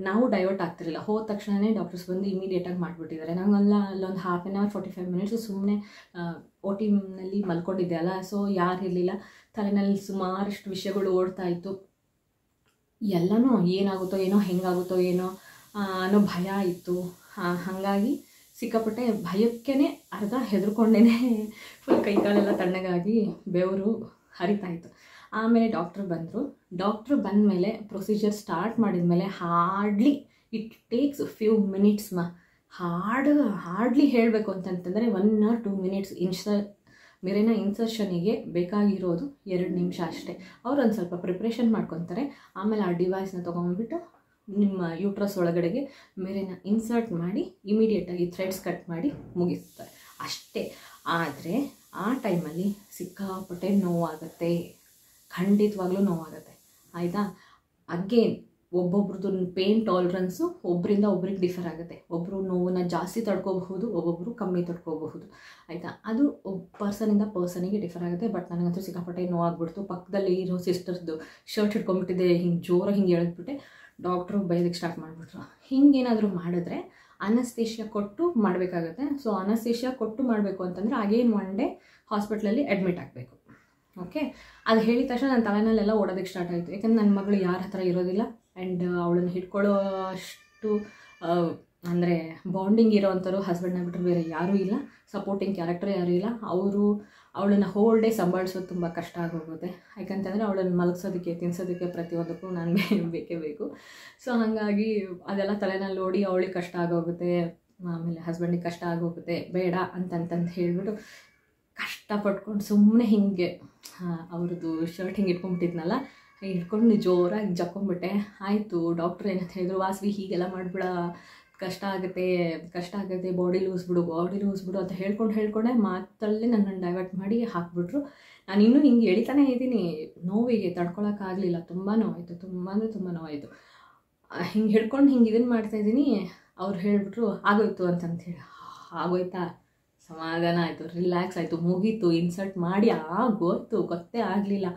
ನಾವು ಡೈವರ್ಟ್ ಆಗ್ತಿರಲಿಲ್ಲ. ಹೋದ ತಕ್ಷಣವೇ ಡಾಕ್ಟರ್ಸ್ ಬಂದು ಇಮಿಡಿಯೇಟಾಗಿ ಮಾಡಿಬಿಟ್ಟಿದ್ದಾರೆ. ನಂಗೆಲ್ಲ ಅಲ್ಲೊಂದು 1/2 hour 45 minutes ಸುಮ್ಮನೆ ಒ ಟಿನಲ್ಲಿ ಮಲ್ಕೊಂಡಿದ್ದೆ ಅಲ್ಲ. ಸೊ ಯಾರು ಇರಲಿಲ್ಲ, ತಲೆನಲ್ಲಿ ಸುಮಾರಷ್ಟು ವಿಷಯಗಳು ಓಡ್ತಾ ಇತ್ತು. ಎಲ್ಲನೂ ಏನಾಗುತ್ತೋ ಏನೋ, ಹೆಂಗಾಗುತ್ತೋ ಏನೋ ಅನ್ನೋ ಭಯ ಇತ್ತು. ಹಾಗಾಗಿ ಸಿಕ್ಕಾಪಟ್ಟೆ ಭಯಕ್ಕೇ ಅರ್ಧ ಹೆದರ್ಕೊಂಡೇ ಫುಲ್ ಕೈಕಾಲೆಲ್ಲ ತಣ್ಣಗಾಗಿ ಬೆವರು ಹರಿತಾಯಿತ್ತು. ಆಮೇಲೆ ಡಾಕ್ಟ್ರ್ ಬಂದರು. ಡಾಕ್ಟ್ರು ಬಂದ ಮೇಲೆ ಪ್ರೊಸೀಜರ್ ಸ್ಟಾರ್ಟ್ ಮಾಡಿದ ಮೇಲೆ hardly it takes few minutes hardly ಹೇಳಬೇಕು ಅಂತಂತಂದರೆ 1 or 2 minutes ಮಿರೆನಾ ಇನ್ಸರ್ಷನಿಗೆ ಬೇಕಾಗಿರೋದು 2 ನಿಮಿಷ ಅಷ್ಟೇ. ಅವ್ರು ಒಂದು ಸ್ವಲ್ಪ ಪ್ರಿಪ್ರೇಷನ್ ಮಾಡ್ಕೊತಾರೆ. ಆಮೇಲೆ ಆ ಡಿವೈಸ್ನ ತೊಗೊಂಡ್ಬಿಟ್ಟು ನಿಮ್ಮ ಯೂಟ್ರಸ್ ಒಳಗಡೆಗೆ ಮಿರೆನಾ ಇನ್ಸರ್ಟ್ ಮಾಡಿ ಇಮಿಡಿಯೇಟಾಗಿ ಥ್ರೆಡ್ಸ್ ಕಟ್ ಮಾಡಿ ಮುಗಿಸ್ತಾರೆ ಅಷ್ಟೇ. ಆದರೆ ಆ ಟೈಮಲ್ಲಿ ಸಿಕ್ಕಾಪಟ್ಟೆ ನೋವಾಗುತ್ತೆ, ಖಂಡಿತವಾಗ್ಲೂ ನೋವಾಗುತ್ತೆ, ಆಯಿತಾ. ಅಗೇನ್ ಒಬ್ಬೊಬ್ರದ್ದು ಪೇನ್ ಟಾಲರೆನ್ಸು ಒಬ್ಬರಿಂದ ಒಬ್ರಿಗೆ ಡಿಫರ್ ಆಗುತ್ತೆ. ಒಬ್ಬರು ನೋವನ್ನು ಜಾಸ್ತಿ ತಡ್ಕೋಬಹುದು, ಒಬ್ಬೊಬ್ಬರು ಕಮ್ಮಿ ತಡ್ಕೋಬಹುದು, ಆಯಿತಾ. ಅದು ಪರ್ಸನಿಂದ ಪರ್ಸನಿಗೆ ಡಿಫರ್ ಆಗುತ್ತೆ. ಬಟ್ ನನಗಂತೂ ಸಿಕ್ಕಾಪಟ್ಟೆ ನೋವಾಗ್ಬಿಡ್ತು. ಪಕ್ಕದಲ್ಲಿ ಇರೋ ಸಿಸ್ಟರ್ಸ್ದು ಶರ್ಟ್ ಹಿಡ್ಕೊಂಡ್ಬಿಟ್ಟಿದ್ದೆ, ಹಿಂಗೆ ಜೋರಾಗಿ ಹಿಂಗೆ ಎಳೆದ್ಬಿಟ್ಟೆ. ಡಾಕ್ಟ್ರು ಬೈಯೋದಕ್ಕೆ ಸ್ಟಾರ್ಟ್ ಮಾಡಿಬಿಟ್ರು. ಹಿಂಗೇನಾದರೂ ಮಾಡಿದ್ರೆ ಅನಸ್ತೇಷಿಯಾ ಕೊಟ್ಟು ಮಾಡಬೇಕಾಗುತ್ತೆ. ಸೊ ಅನಸ್ತೇಷಿಯಾ ಕೊಟ್ಟು ಮಾಡಬೇಕು ಅಂತಂದರೆ ಅಗೇನ್ 1 day ಹಾಸ್ಪಿಟ್ಲಲ್ಲಿ ಅಡ್ಮಿಟ್ ಆಗಬೇಕು. ಓಕೆ, ಅದು ಹೇಳಿದ ತಕ್ಷಣ ನನ್ನ ತಲೆನಲ್ಲೆಲ್ಲ ಓಡೋದಕ್ಕೆ ಸ್ಟಾರ್ಟ್ ಆಯಿತು. ಯಾಕಂದರೆ ನನ್ನ ಮಗಳು ಯಾರ ಹತ್ರ ಇರೋದಿಲ್ಲ. ಆ್ಯಂಡ್ ಅವಳನ್ನು ಹಿಡ್ಕೊಳ್ಳೋ ಅಷ್ಟು ಅಂದರೆ ಬಾಂಡಿಂಗ್ ಇರೋವಂಥವ್ರು ಹಸ್ಬೆಂಡ್ನ ಬಿಟ್ಟರೆ ಬೇರೆ ಯಾರೂ ಇಲ್ಲ, ಸಪೋರ್ಟಿಂಗ್ ಕ್ಯಾರೆಕ್ಟರ್ ಯಾರೂ ಇಲ್ಲ. ಅವಳನ್ನು ಹೋಲ್ ಡೇ ಸಂಭಾಳಿಸೋದು ತುಂಬ ಕಷ್ಟ ಆಗೋಗುತ್ತೆ. ಯಾಕಂತಂದರೆ ಅವಳನ್ನು ಮಲಗಿಸೋದಕ್ಕೆ, ತಿನ್ನಿಸೋದಕ್ಕೆ, ಪ್ರತಿಯೊಂದಕ್ಕೂ ನಾನು ಬೇಕೇ ಬೇಕು. ಸೊ ಹಾಗಾಗಿ ಅದೆಲ್ಲ ತಲೆನಲ್ಲಿ ಓಡಿ ಅವಳಿಗೆ ಕಷ್ಟ ಆಗೋಗುತ್ತೆ, ಆಮೇಲೆ ಹಸ್ಬೆಂಡಿಗೆ ಕಷ್ಟ ಆಗೋಗುತ್ತೆ. ಬೇಡ ಅಂತಂತಂದು ಹೇಳಿಬಿಟ್ಟು ಕಷ್ಟಪಟ್ಕೊಂಡು ಸುಮ್ಮನೆ ಹಿಂಗೆ ಅವ್ರದ್ದು ಶರ್ಟ್ ಹಿಂಗೆ ಇಟ್ಕೊಂಡ್ಬಿಟ್ಟಿದ್ನಲ್ಲ, ಹಿಡ್ಕೊಂಡು ಜೋರಾಗಿ ಜಕ್ಕೊಂಡ್ಬಿಟ್ಟೆ. ಆಯಿತು, ಡಾಕ್ಟ್ರು ಏನಂತ ಹೇಳಿದ್ರು, ವಾಸವಿ ಹೀಗೆಲ್ಲ ಮಾಡಿಬಿಡ, ಕಷ್ಟ ಆಗುತ್ತೆ, ಬಾಡಿ ಲೂಸ್ ಬಿಡು ಅಂತ ಹೇಳ್ಕೊಂಡೆ ಮಾತಲ್ಲೇ ನನ್ನನ್ನು ಡೈವರ್ಟ್ ಮಾಡಿ ಹಾಕ್ಬಿಟ್ರು. ನಾನು ಇನ್ನೂ ಹಿಂಗೆ ಎಳಿತಾನೆ ಇದ್ದೀನಿ, ನೋವಿಗೆ ತಡ್ಕೊಳಕ್ಕಾಗಲಿಲ್ಲ. ತುಂಬ ನೋವಾಯಿತು, ತುಂಬ ಅಂದರೆ ತುಂಬ ನೋವಾಯಿತು. ಹಿಂಗೆ ಹಿಡ್ಕೊಂಡು ಹಿಂಗೆ ಇದನ್ನು ಮಾಡ್ತಾಯಿದ್ದೀನಿ. ಅವ್ರು ಹೇಳಿಬಿಟ್ರು ಆಗೋಯ್ತು ಅಂತಂತೇಳಿ. ಆಗೋಯ್ತಾ, ಸಮಾಧಾನ ಆಯಿತು, ರಿಲ್ಯಾಕ್ಸ್ ಆಯಿತು, ಮುಗೀತು. ಇನ್ಸರ್ಟ್ ಮಾಡಿ ಆಗೋಯ್ತು, ಗೊತ್ತೇ ಆಗಲಿಲ್ಲ.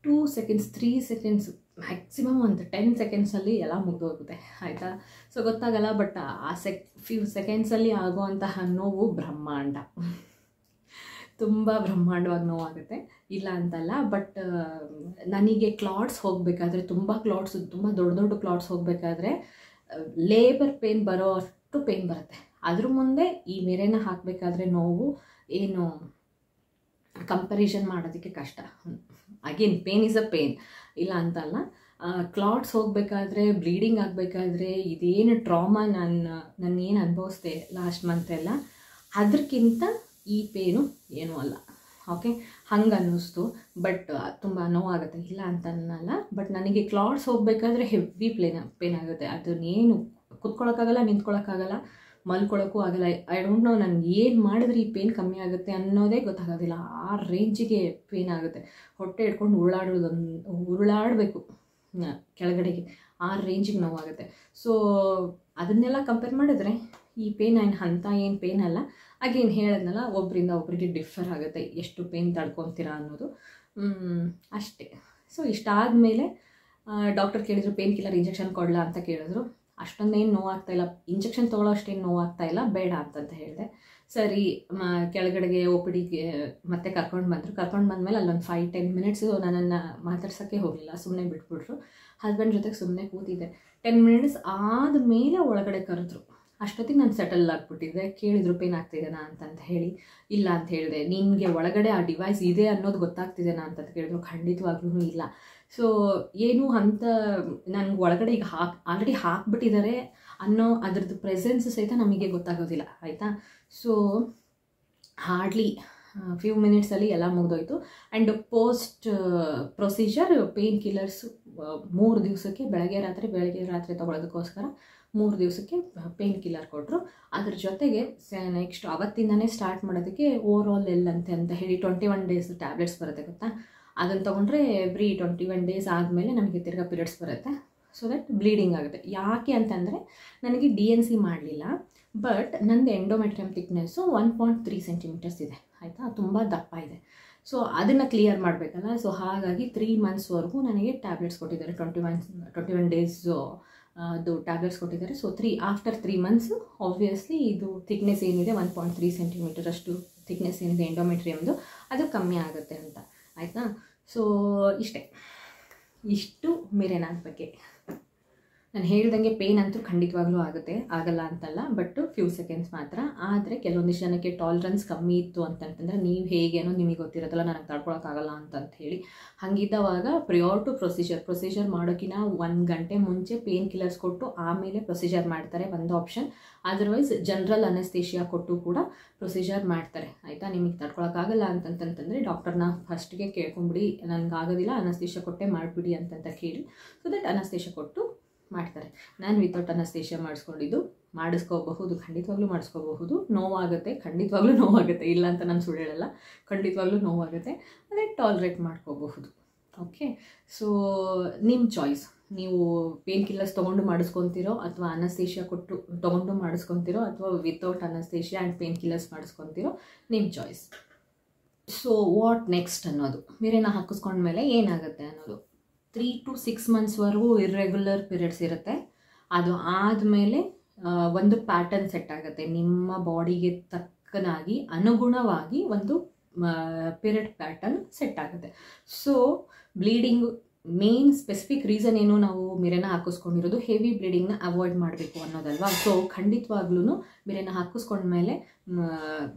2 seconds 3 seconds ಮ್ಯಾಕ್ಸಿಮಮ್ ಒಂದು 10 secondsಲ್ಲಿ ಎಲ್ಲ ಮುಗಿದೋಗುತ್ತೆ, ಆಯಿತಾ. ಸೊ ಗೊತ್ತಾಗಲ್ಲ. ಬಟ್ ಆ ಫ್ಯೂ ಸೆಕೆಂಡ್ಸಲ್ಲಿ ಆಗೋವಂತಹ ನೋವು ಬ್ರಹ್ಮಾಂಡ, ತುಂಬ ಬ್ರಹ್ಮಾಂಡವಾಗಿ ನೋವಾಗುತ್ತೆ, ಇಲ್ಲ ಅಂತಲ್ಲ. ಬಟ್ ನನಗೆ ಕ್ಲಾಟ್ಸ್ ಹೋಗಬೇಕಾದ್ರೆ, ತುಂಬ ದೊಡ್ಡ ಕ್ಲಾಟ್ಸ್ ಹೋಗಬೇಕಾದ್ರೆ ಲೇಬರ್ ಪೇನ್ ಬರೋ ಅಷ್ಟು ಪೇನ್ ಬರುತ್ತೆ. ಅದ್ರ ಮುಂದೆ ಈ ಮಿರೆನಾ ಹಾಕಬೇಕಾದ್ರೆ ನೋವು ಏನು ಕಂಪ್ಯಾರಿಸನ್ ಮಾಡೋದಕ್ಕೆ ಕಷ್ಟ. Again pain is a pain, ಇಲ್ಲ ಅಂತಲ್ಲ. ಕ್ಲಾಟ್ಸ್ ಹೋಗಬೇಕಾದ್ರೆ, ಬ್ಲೀಡಿಂಗ್ ಆಗಬೇಕಾದ್ರೆ, ಇದೇನು ಟ್ರಾಮಾ ನಾನೇನು ಅನುಭವಿಸ್ದೆ ಲಾಸ್ಟ್ ಮಂತೆಲ್ಲ, ಅದಕ್ಕಿಂತ ಈ ಪೇನು ಏನೂ ಅಲ್ಲ. ಓಕೆ, ಹಂಗೆ ಅನ್ನಿಸ್ತು. ಬಟ್ ತುಂಬ ನೋವಾಗುತ್ತೆ, ಇಲ್ಲ ಅಂತ ಅನ್ನಲ್ಲ. ಬಟ್ ನನಗೆ ಕ್ಲಾಟ್ಸ್ ಹೋಗಬೇಕಾದ್ರೆ ಹೆವಿ ಪೇನ್ ಆಗುತ್ತೆ. ಅದನ್ನೇನು ಕುತ್ಕೊಳ್ಳೋಕ್ಕಾಗಲ್ಲ, ನಿಂತ್ಕೊಳ್ಳೋಕ್ಕಾಗಲ್ಲ, ಮಲ್ಕೊಳ್ಳೋಕ್ಕೂ ಆಗಲ್ಲ. ಐ ಡೋಂಟ್ ನೋ ನನಗೆ ಏನು ಮಾಡಿದ್ರೆ ಈ ಪೇನ್ ಕಮ್ಮಿ ಆಗುತ್ತೆ ಅನ್ನೋದೇ ಗೊತ್ತಾಗೋದಿಲ್ಲ. ಆ ರೇಂಜಿಗೆ ಪೇನ್ ಆಗುತ್ತೆ. ಹೊಟ್ಟೆ ಇಟ್ಕೊಂಡು ಉರುಳಾಡಬೇಕು ಕೆಳಗಡೆಗೆ, ಆ ರೇಂಜಿಗೆ ನೋವಾಗುತ್ತೆ. ಸೊ ಅದನ್ನೆಲ್ಲ ಕಂಪೇರ್ ಮಾಡಿದ್ರೆ ಈ ಪೇನ್ ಏನು ಪೇನ್ ಅಲ್ಲ. ಅಗೇನ್ ಹೇಳಿದ್ನಲ್ಲ, ಒಬ್ಬರಿಂದ ಒಬ್ಬರಿಗೆ ಡಿಫರ್ ಆಗುತ್ತೆ ಎಷ್ಟು ಪೇನ್ ತಡ್ಕೊತೀರಾ ಅನ್ನೋದು, ಅಷ್ಟೇ. ಸೊ ಇಷ್ಟಾದಮೇಲೆ ಡಾಕ್ಟರ್ ಕೇಳಿದ್ರು ಪೇನ್ ಕಿಲ್ಲರ್ ಇಂಜೆಕ್ಷನ್ ಕೊಡಲ ಅಂತ ಕೇಳಿದ್ರು. ಅಷ್ಟೊಂದೇನು ನೋವಾಗ್ತಾಯಿಲ್ಲ, ಇಂಜೆಕ್ಷನ್ ತೊಗೊಳ್ಳೋ ಅಷ್ಟೇನು ನೋವಾಗ್ತಾಯಿಲ್ಲ, ಬೇಡ ಅಂತಂತ ಹೇಳಿದೆ. ಸರಿ, ಕೆಳಗಡೆಗೆ OPDಗೆ ಮತ್ತೆ ಕರ್ಕೊಂಡು ಬಂದಮೇಲೆ ಅಲ್ಲೊಂದು 5-10 ಮಿನಿಟ್ಸು ನನ್ನನ್ನು ಮಾತಾಡ್ಸೋಕ್ಕೆ ಹೋಗಲಿಲ್ಲ, ಸುಮ್ಮನೆ ಬಿಟ್ಬಿಟ್ರು. ಹಸ್ಬೆಂಡ್ ಜೊತೆಗೆ ಸುಮ್ಮನೆ ಕೂತಿದ್ದೆ. 10 ಮಿನಿಟ್ಸ್ ಆದಮೇಲೆ ಒಳಗಡೆ ಕರೆದ್ರು. ಅಷ್ಟೊತ್ತಿಗೆ ನಾನು ಸೆಟಲ್ ಆಗಿಬಿಟ್ಟಿದ್ದೆ. ಕೇಳಿದ್ರು ಪೇನ್ ಆಗ್ತಿದೆನಾ ಅಂತಂತ ಹೇಳಿ. ಇಲ್ಲ ಅಂತ ಹೇಳಿದೆ. ನಿನಗೆ ಒಳಗಡೆ ಆ ಡಿವೈಸ್ ಇದೆ ಅನ್ನೋದು ಗೊತ್ತಾಗ್ತಿದೆನಾ ಅಂತಂತ ಕೇಳಿದ್ರು. ಖಂಡಿತವಾಗ್ಲೂ ಇಲ್ಲ. ಸೊ ಏನು ಅಂತ ನನಗೆ ಒಳಗಡೆ ಈಗ ಆಲ್ರೆಡಿ ಹಾಕ್ಬಿಟ್ಟಿದ್ದಾರೆ ಅನ್ನೋ ಅದರದ್ದು ಪ್ರೆಸೆನ್ಸ್ ಸಹಿತ ನಮಗೆ ಗೊತ್ತಾಗೋದಿಲ್ಲ, ಆಯಿತಾ. ಸೊ ಹಾರ್ಡ್ಲಿ ಫ್ಯೂ ಮಿನಿಟ್ಸಲ್ಲಿ ಎಲ್ಲ ಮುಗಿದೋಯ್ತು. And post procedure pain killers 3 ದಿವಸಕ್ಕೆ ಬೆಳಗ್ಗೆ ರಾತ್ರಿ ತೊಗೊಳೋದಕ್ಕೋಸ್ಕರ 3 ದಿವಸಕ್ಕೆ ಪೇನ್ ಕಿಲ್ಲರ್ ಕೊಟ್ಟರು. ಅದ್ರ ಜೊತೆಗೆ ನೆಕ್ಸ್ಟ್ ಅವತ್ತಿಂದನೇ ಸ್ಟಾರ್ಟ್ ಮಾಡೋದಕ್ಕೆ ಓವರಾಲ್ ಅಂತ ಹೇಳಿ 21 ಡೇಸ್ ಟ್ಯಾಬ್ಲೆಟ್ಸ್ ಬರುತ್ತೆ ಗೊತ್ತಾ. ಅದನ್ನು ತೊಗೊಂಡ್ರೆ ಎವ್ರಿ 21 ಡೇಸ್ ಆದಮೇಲೆ ನಮಗೆ ತಿರ್ಗಾ ಪೀರಿಯಡ್ಸ್ ಬರುತ್ತೆ. ಸೊ ದಟ್ ಬ್ಲೀಡಿಂಗ್ ಆಗುತ್ತೆ. ಯಾಕೆ ಅಂತಂದರೆ ನನಗೆ DNC ಮಾಡಲಿಲ್ಲ, ಬಟ್ ನಂದು ಎಂಡೋಮೆಟ್ರಿಯಮ್ ಥಿಕ್ನೆಸ್ಸು 1.3 ಸೆಂಟಿಮೀಟರ್ಸ್ ಇದೆ, ಆಯಿತಾ. ತುಂಬ ದಪ್ಪ ಇದೆ. ಸೊ ಅದನ್ನು ಕ್ಲಿಯರ್ ಮಾಡಬೇಕಲ್ಲ. ಸೊ ಹಾಗಾಗಿ 3 ಮಂತ್ಸ್ವರೆಗೂ ನನಗೆ ಟ್ಯಾಬ್ಲೆಟ್ಸ್ ಕೊಟ್ಟಿದ್ದಾರೆ. 21 ಡೇಸು ಅದು ಟ್ಯಾಬ್ಲೆಟ್ಸ್ ಕೊಟ್ಟಿದ್ದಾರೆ. ಸೊ ಆಫ್ಟರ್ 3 ಮಂತ್ಸ್ ಆಬ್ವಿಯಸ್ಲಿ ಇದು ಥಿಕ್ನೆಸ್ ಏನಿದೆ 1.3 ಸೆಂಟಿಮೀಟರ್ ಅಷ್ಟು ಥಿಕ್ನೆಸ್ ಏನಿದೆ ಎಂಡೋಮೆಟ್ರಿಯಮ್ದು ಅದು ಕಮ್ಮಿ ಆಗುತ್ತೆ ಅಂತ, ಆಯಿತಾ. ಸೊ ಇಷ್ಟು ಮಿರೆನಾದ ಬಗ್ಗೆ. ನಾನು ಹೇಳ್ದಂಗೆ ಪೇನ್ ಅಂತೂ ಖಂಡಿತವಾಗ್ಲೂ ಆಗಲ್ಲ ಅಂತಲ್ಲ, ಬಟ್ ಫ್ಯೂ ಸೆಕೆಂಡ್ಸ್ ಮಾತ್ರ. ಆದರೆ ಕೆಲವೊಂದಿಷ್ಟು ಜನಕ್ಕೆ ಟಾಲರೆನ್ಸ್ ಕಮ್ಮಿ ಇತ್ತು ಅಂತಂತಂದರೆ ನೀವು ಹೇಗೆ ಅನ್ನೋದು ನಿಮಗೆ ಗೊತ್ತಿರೋದಲ್ಲ, ನನಗೆ ತಡ್ಕೊಳಕ್ಕಾಗಲ್ಲ ಅಂತ ಹೇಳಿ. ಹಾಗಿದ್ದವಾಗ ಪ್ರಿಯರ್ ಟು ಪ್ರೊಸೀಜರ್ ಮಾಡೋಕ್ಕಿಂತ 1 ಗಂಟೆ ಮುಂಚೆ ಪೇನ್ ಕಿಲ್ಲರ್ಸ್ ಕೊಟ್ಟು ಆಮೇಲೆ ಪ್ರೊಸೀಜರ್ ಮಾಡ್ತಾರೆ, ಒಂದು ಆಪ್ಷನ್. ಅದರ್ವೈಸ್ ಜನರಲ್ ಅನಸ್ತೇಷಿಯಾ ಕೊಟ್ಟು ಕೂಡ ಪ್ರೊಸೀಜರ್ ಮಾಡ್ತಾರೆ, ಆಯಿತಾ. ನಿಮಗೆ ತಡ್ಕೊಳಕ್ಕಾಗಲ್ಲ ಅಂತಂತಂದರೆ ಡಾಕ್ಟರ್ನ ಫಸ್ಟ್ಗೆ ಕೇಳ್ಕೊಂಬಿಡಿ, ನನಗಾಗೋದಿಲ್ಲ ಅನಸ್ತೇಷಿಯಾ ಕೊಟ್ಟೆ ಮಾಡಿಬಿಡಿ ಅಂತಂತ ಕೇಳಿ. ಸೊ ದಟ್ ಅನಸ್ತೇಷಿಯಾ ಕೊಟ್ಟು ಮಾಡ್ತಾರೆ. ನಾನು ವಿತೌಟ್ ಅನಸ್ತೇಷಿಯಾ ಮಾಡಿಸ್ಕೋಬಹುದು, ಖಂಡಿತವಾಗ್ಲೂ ಮಾಡಿಸ್ಕೋಬಹುದು. ನೋವಾಗುತ್ತೆ, ಖಂಡಿತವಾಗ್ಲೂ ನೋವಾಗುತ್ತೆ, ಇಲ್ಲ ಅಂತ ನಾನು ಸುಳ್ಳು ಹೇಳಲ್ಲ, ಖಂಡಿತವಾಗ್ಲೂ ನೋವಾಗುತ್ತೆ. ಅದೇ ಟಾಲ್ರೇಟ್ ಮಾಡ್ಕೋಬಹುದು. ಓಕೆ, ಸೊ ನಿಮ್ಮ ಚಾಯ್ಸ್. ನೀವು ಪೇನ್ ಕಿಲ್ಲರ್ಸ್ ತೊಗೊಂಡು ಮಾಡಿಸ್ಕೊತೀರೋ ಅಥವಾ ಅನಸ್ತೇಷಿಯಾ ಕೊಟ್ಟು ತೊಗೊಂಡು ಮಾಡಿಸ್ಕೊತೀರೋ ಅಥವಾ without anaesthesia and pain killers ಮಾಡಿಸ್ಕೊತೀರೋ, ನಿಮ್ಮ ಚಾಯ್ಸ್. ಸೊ ವಾಟ್ ನೆಕ್ಸ್ಟ್ ಅನ್ನೋದು, ಮಿರೆನಾ ಹಾಕಿಸ್ಕೊಂಡ್ಮೇಲೆ ಏನಾಗುತ್ತೆ ಅನ್ನೋದು. 3 to 6 ಮಂತ್ಸ್ವರೆಗೂ ಇರ್ರೆಗ್ಯುಲರ್ ಪೀರಿಯಡ್ಸ್ ಇರುತ್ತೆ. ಅದು ಆದಮೇಲೆ ಒಂದು ಪ್ಯಾಟರ್ನ್ ಸೆಟ್ ಆಗುತ್ತೆ. ನಿಮ್ಮ ಬಾಡಿಗೆ ತಕ್ಕನಾಗಿ ಅನುಗುಣವಾಗಿ ಒಂದು ಪೀರಿಯಡ್ ಪ್ಯಾಟರ್ನ್ ಸೆಟ್ ಆಗುತ್ತೆ. So bleeding main specific reason ಏನು, ನಾವು ಮಿರೆನಾ ಹಾಕಿಸ್ಕೊಂಡಿರೋದು ಹೆವಿ ಬ್ಲೀಡಿಂಗ್ನ ಅವಾಯ್ಡ್ ಮಾಡಬೇಕು ಅನ್ನೋದಲ್ವಾ. ಸೊ ಖಂಡಿತವಾಗ್ಲೂ ಮಿರೆನಾ ಹಾಕಿಸ್ಕೊಂಡ್ಮೇಲೆ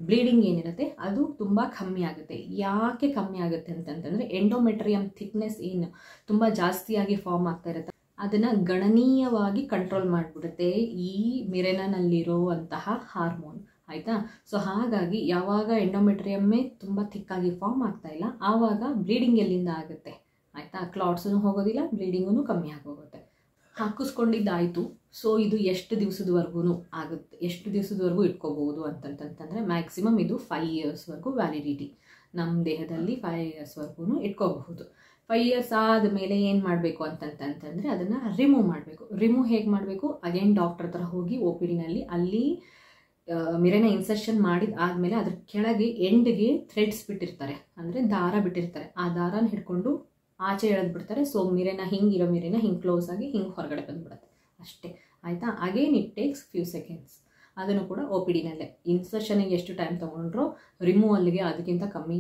ಬ್ಲೀಡಿಂಗ್ ಏನಿರುತ್ತೆ ಅದು ತುಂಬ ಕಮ್ಮಿ ಆಗುತ್ತೆ. ಯಾಕೆ ಕಮ್ಮಿ ಆಗುತ್ತೆ ಅಂತಂತಂದರೆ ಎಂಡೋಮೆಟ್ರಿಯಮ್ ಥಿಕ್ನೆಸ್ ಏನು ತುಂಬ ಜಾಸ್ತಿಯಾಗಿ ಫಾರ್ಮ್ ಆಗ್ತಾ ಇರುತ್ತೆ, ಅದನ್ನು ಗಣನೀಯವಾಗಿ ಕಂಟ್ರೋಲ್ ಮಾಡಿಬಿಡುತ್ತೆ ಈ ಮಿರೆನಾನಲ್ಲಿರುವಂತಹ ಹಾರ್ಮೋನ್, ಆಯಿತಾ. ಸೊ ಹಾಗಾಗಿ ಯಾವಾಗ ಎಂಡೋಮೆಟ್ರಿಯಮ್ಮೇ ತುಂಬ ಥಿಕ್ಕಾಗಿ ಫಾರ್ಮ್ ಆಗ್ತಾ ಇಲ್ಲ, ಆವಾಗ ಬ್ಲೀಡಿಂಗ್ ಎಲ್ಲಿಂದ ಆಗುತ್ತೆ, ಆಯಿತಾ. ಕ್ಲಾಟ್ಸೂ ಹೋಗೋದಿಲ್ಲ, ಬ್ಲೀಡಿಂಗೂ ಕಮ್ಮಿ ಆಗೋಗುತ್ತೆ. ಹಾಕಿಸ್ಕೊಂಡಿದ್ದಾಯಿತು. ಸೊ ಇದು ಎಷ್ಟು ದಿವಸದವರೆಗೂ ಆಗುತ್ತೆ, ಎಷ್ಟು ದಿವಸದವರೆಗೂ ಇಟ್ಕೋಬಹುದು ಅಂತಂತಂದರೆ ಮ್ಯಾಕ್ಸಿಮಮ್ ಇದು 5 ಇಯರ್ಸ್ವರೆಗೂ ವ್ಯಾಲಿಡಿಟಿ. ನಮ್ಮ ದೇಹದಲ್ಲಿ 5 ಇಯರ್ಸ್ವರೆಗೂ ಇಟ್ಕೋಬಹುದು. 5 ಇಯರ್ಸ್ ಆದಮೇಲೆ ಏನು ಮಾಡಬೇಕು ಅಂತಂತಂದರೆ ಅದನ್ನು ರಿಮೂವ್ ಮಾಡಬೇಕು. ರಿಮೂವ್ ಹೇಗೆ ಮಾಡಬೇಕು, ಅಗೇನ್ ಡಾಕ್ಟರ್ ಹತ್ರ ಹೋಗಿ OPDನಲ್ಲಿ ಅಲ್ಲಿ ಮಿರೆನಾ ಇನ್ಸರ್ಷನ್ ಮಾಡಿದ ಆದಮೇಲೆ ಅದ್ರ ಕೆಳಗೆ ಎಂಡ್ಗೆ ಥ್ರೆಡ್ಸ್ ಬಿಟ್ಟಿರ್ತಾರೆ, ಅಂದರೆ ದಾರ ಬಿಟ್ಟಿರ್ತಾರೆ. ಆ ದಾರನ ಹಿಡ್ಕೊಂಡು ಆಚೆ ಎಳೆದ್ಬಿಡ್ತಾರೆ. ಸೊ ಮಿರೆನಾ ಹಿಂಗಿರೋ ಮಿರೆನಾ ಹಿಂಗೆ ಕ್ಲೋಸ್ ಆಗಿ ಹಿಂಗೆ ಹೊರಗಡೆ ಬಂದುಬಿಡುತ್ತೆ ಅಷ್ಟೇ, ಆಯಿತಾ. Again it takes few seconds. ಅದನ್ನು ಕೂಡ OPDನಲ್ಲೇ ಇನ್ಸರ್ಷನಿಗೆ ಎಷ್ಟು ಟೈಮ್ ತೊಗೊಂಡ್ರೋ ರಿಮೂವಲ್ಗೆ ಅದಕ್ಕಿಂತ ಕಮ್ಮಿ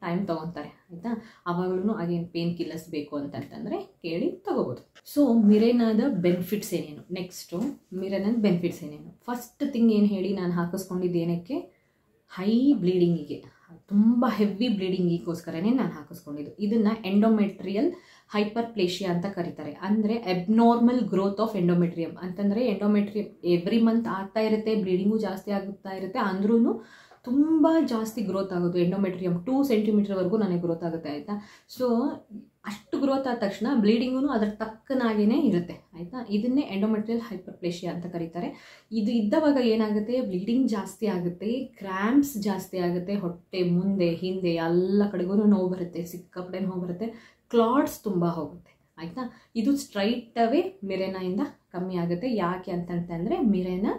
ಟೈಮ್ ತೊಗೊತಾರೆ, ಆಯಿತಾ. ಆವಾಗಲೂ ಅಗೇನ್ ಪೇನ್ ಕಿಲ್ಲರ್ಸ್ ಬೇಕು ಅಂತಂತಂದರೆ ಕೇಳಿ ತೊಗೋಬೋದು. ಸೊ ಮಿರೆನಾದ ಬೆನಿಫಿಟ್ಸ್ ಏನೇನು, ನೆಕ್ಸ್ಟು ಮಿರೆನಾದ ಬೆನಿಫಿಟ್ಸ್ ಏನೇನು. ಫಸ್ಟ್ ಥಿಂಗ್ ಏನು ಹೇಳಿ, ನಾನು ಹಾಕಿಸ್ಕೊಂಡಿದ್ದು ಏನಕ್ಕೆ, ಹೈ ಬ್ಲೀಡಿಂಗಿಗೆ, ತುಂಬ ಹೆವಿ ಬ್ಲೀಡಿಂಗಿಗೋಸ್ಕರನೇ ನಾನು ಹಾಕಿಸ್ಕೊಂಡಿದ್ದು. ಇದನ್ನು ಎಂಡೋಮೆಟ್ರಿಯಲ್ ಹೈಪರ್ಪ್ಲೇಷಿಯಾ ಅಂತ ಕರೀತಾರೆ. ಅಂದರೆ ಅಬ್ನಾರ್ಮಲ್ ಗ್ರೋತ್ ಆಫ್ ಎಂಡೋಮೆಟ್ರಿಯಮ್ ಅಂತಂದರೆ ಎಂಡೋಮೆಟ್ರಿಯಮ್ ಎವ್ರಿ ಮಂತ್ ಆಗ್ತಾ ಇರುತ್ತೆ, ಬ್ಲೀಡಿಂಗು ಜಾಸ್ತಿ ಆಗುತ್ತಾ ಇರುತ್ತೆ, ಅಂದ್ರೂ ತುಂಬ ಜಾಸ್ತಿ ಗ್ರೋತ್ ಆಗೋದು. ಎಂಡೋಮೆಟ್ರಿಯಮ್ 2 ಸೆಂಟಿಮೀಟರ್ವರೆಗೂ ನನಗೆ ಗ್ರೋತ್ ಆಗುತ್ತೆ, ಆಯಿತಾ. ಸೊ ಅಷ್ಟು ಗ್ರೋತ್ ಆದ ತಕ್ಷಣ ಬ್ಲೀಡಿಂಗೂ ಅದರ ತಕ್ಕನಾಗೇ ಇರುತ್ತೆ, ಆಯಿತಾ. ಇದನ್ನೇ ಎಂಡೋಮೆಟ್ರಿಯಲ್ ಹೈಪರ್ಪ್ಲೇಷಿಯಾ ಅಂತ ಕರೀತಾರೆ. ಇದು ಇದ್ದವಾಗ ಏನಾಗುತ್ತೆ, ಬ್ಲೀಡಿಂಗ್ ಜಾಸ್ತಿ ಆಗುತ್ತೆ, ಕ್ರ್ಯಾಂಪ್ಸ್ ಜಾಸ್ತಿ ಆಗುತ್ತೆ, ಹೊಟ್ಟೆ ಮುಂದೆ ಹಿಂದೆ ಎಲ್ಲ ಕಡೆಗೂ ನೋವು ಬರುತ್ತೆ, ಸಿಕ್ಕಾಪಟ್ಟೆ ನೋವು ಬರುತ್ತೆ, ಕ್ಲಾಟ್ಸ್ ತುಂಬ ಹೋಗುತ್ತೆ, ಆಯಿತಾ. ಇದು ಸ್ಟ್ರೈಟ್ ಅವೇ ಮಿರೆನಾಯಿಂದ ಕಮ್ಮಿ ಆಗುತ್ತೆ. ಯಾಕೆ ಅಂತಂತಂದರೆ ಮಿರೆನಾ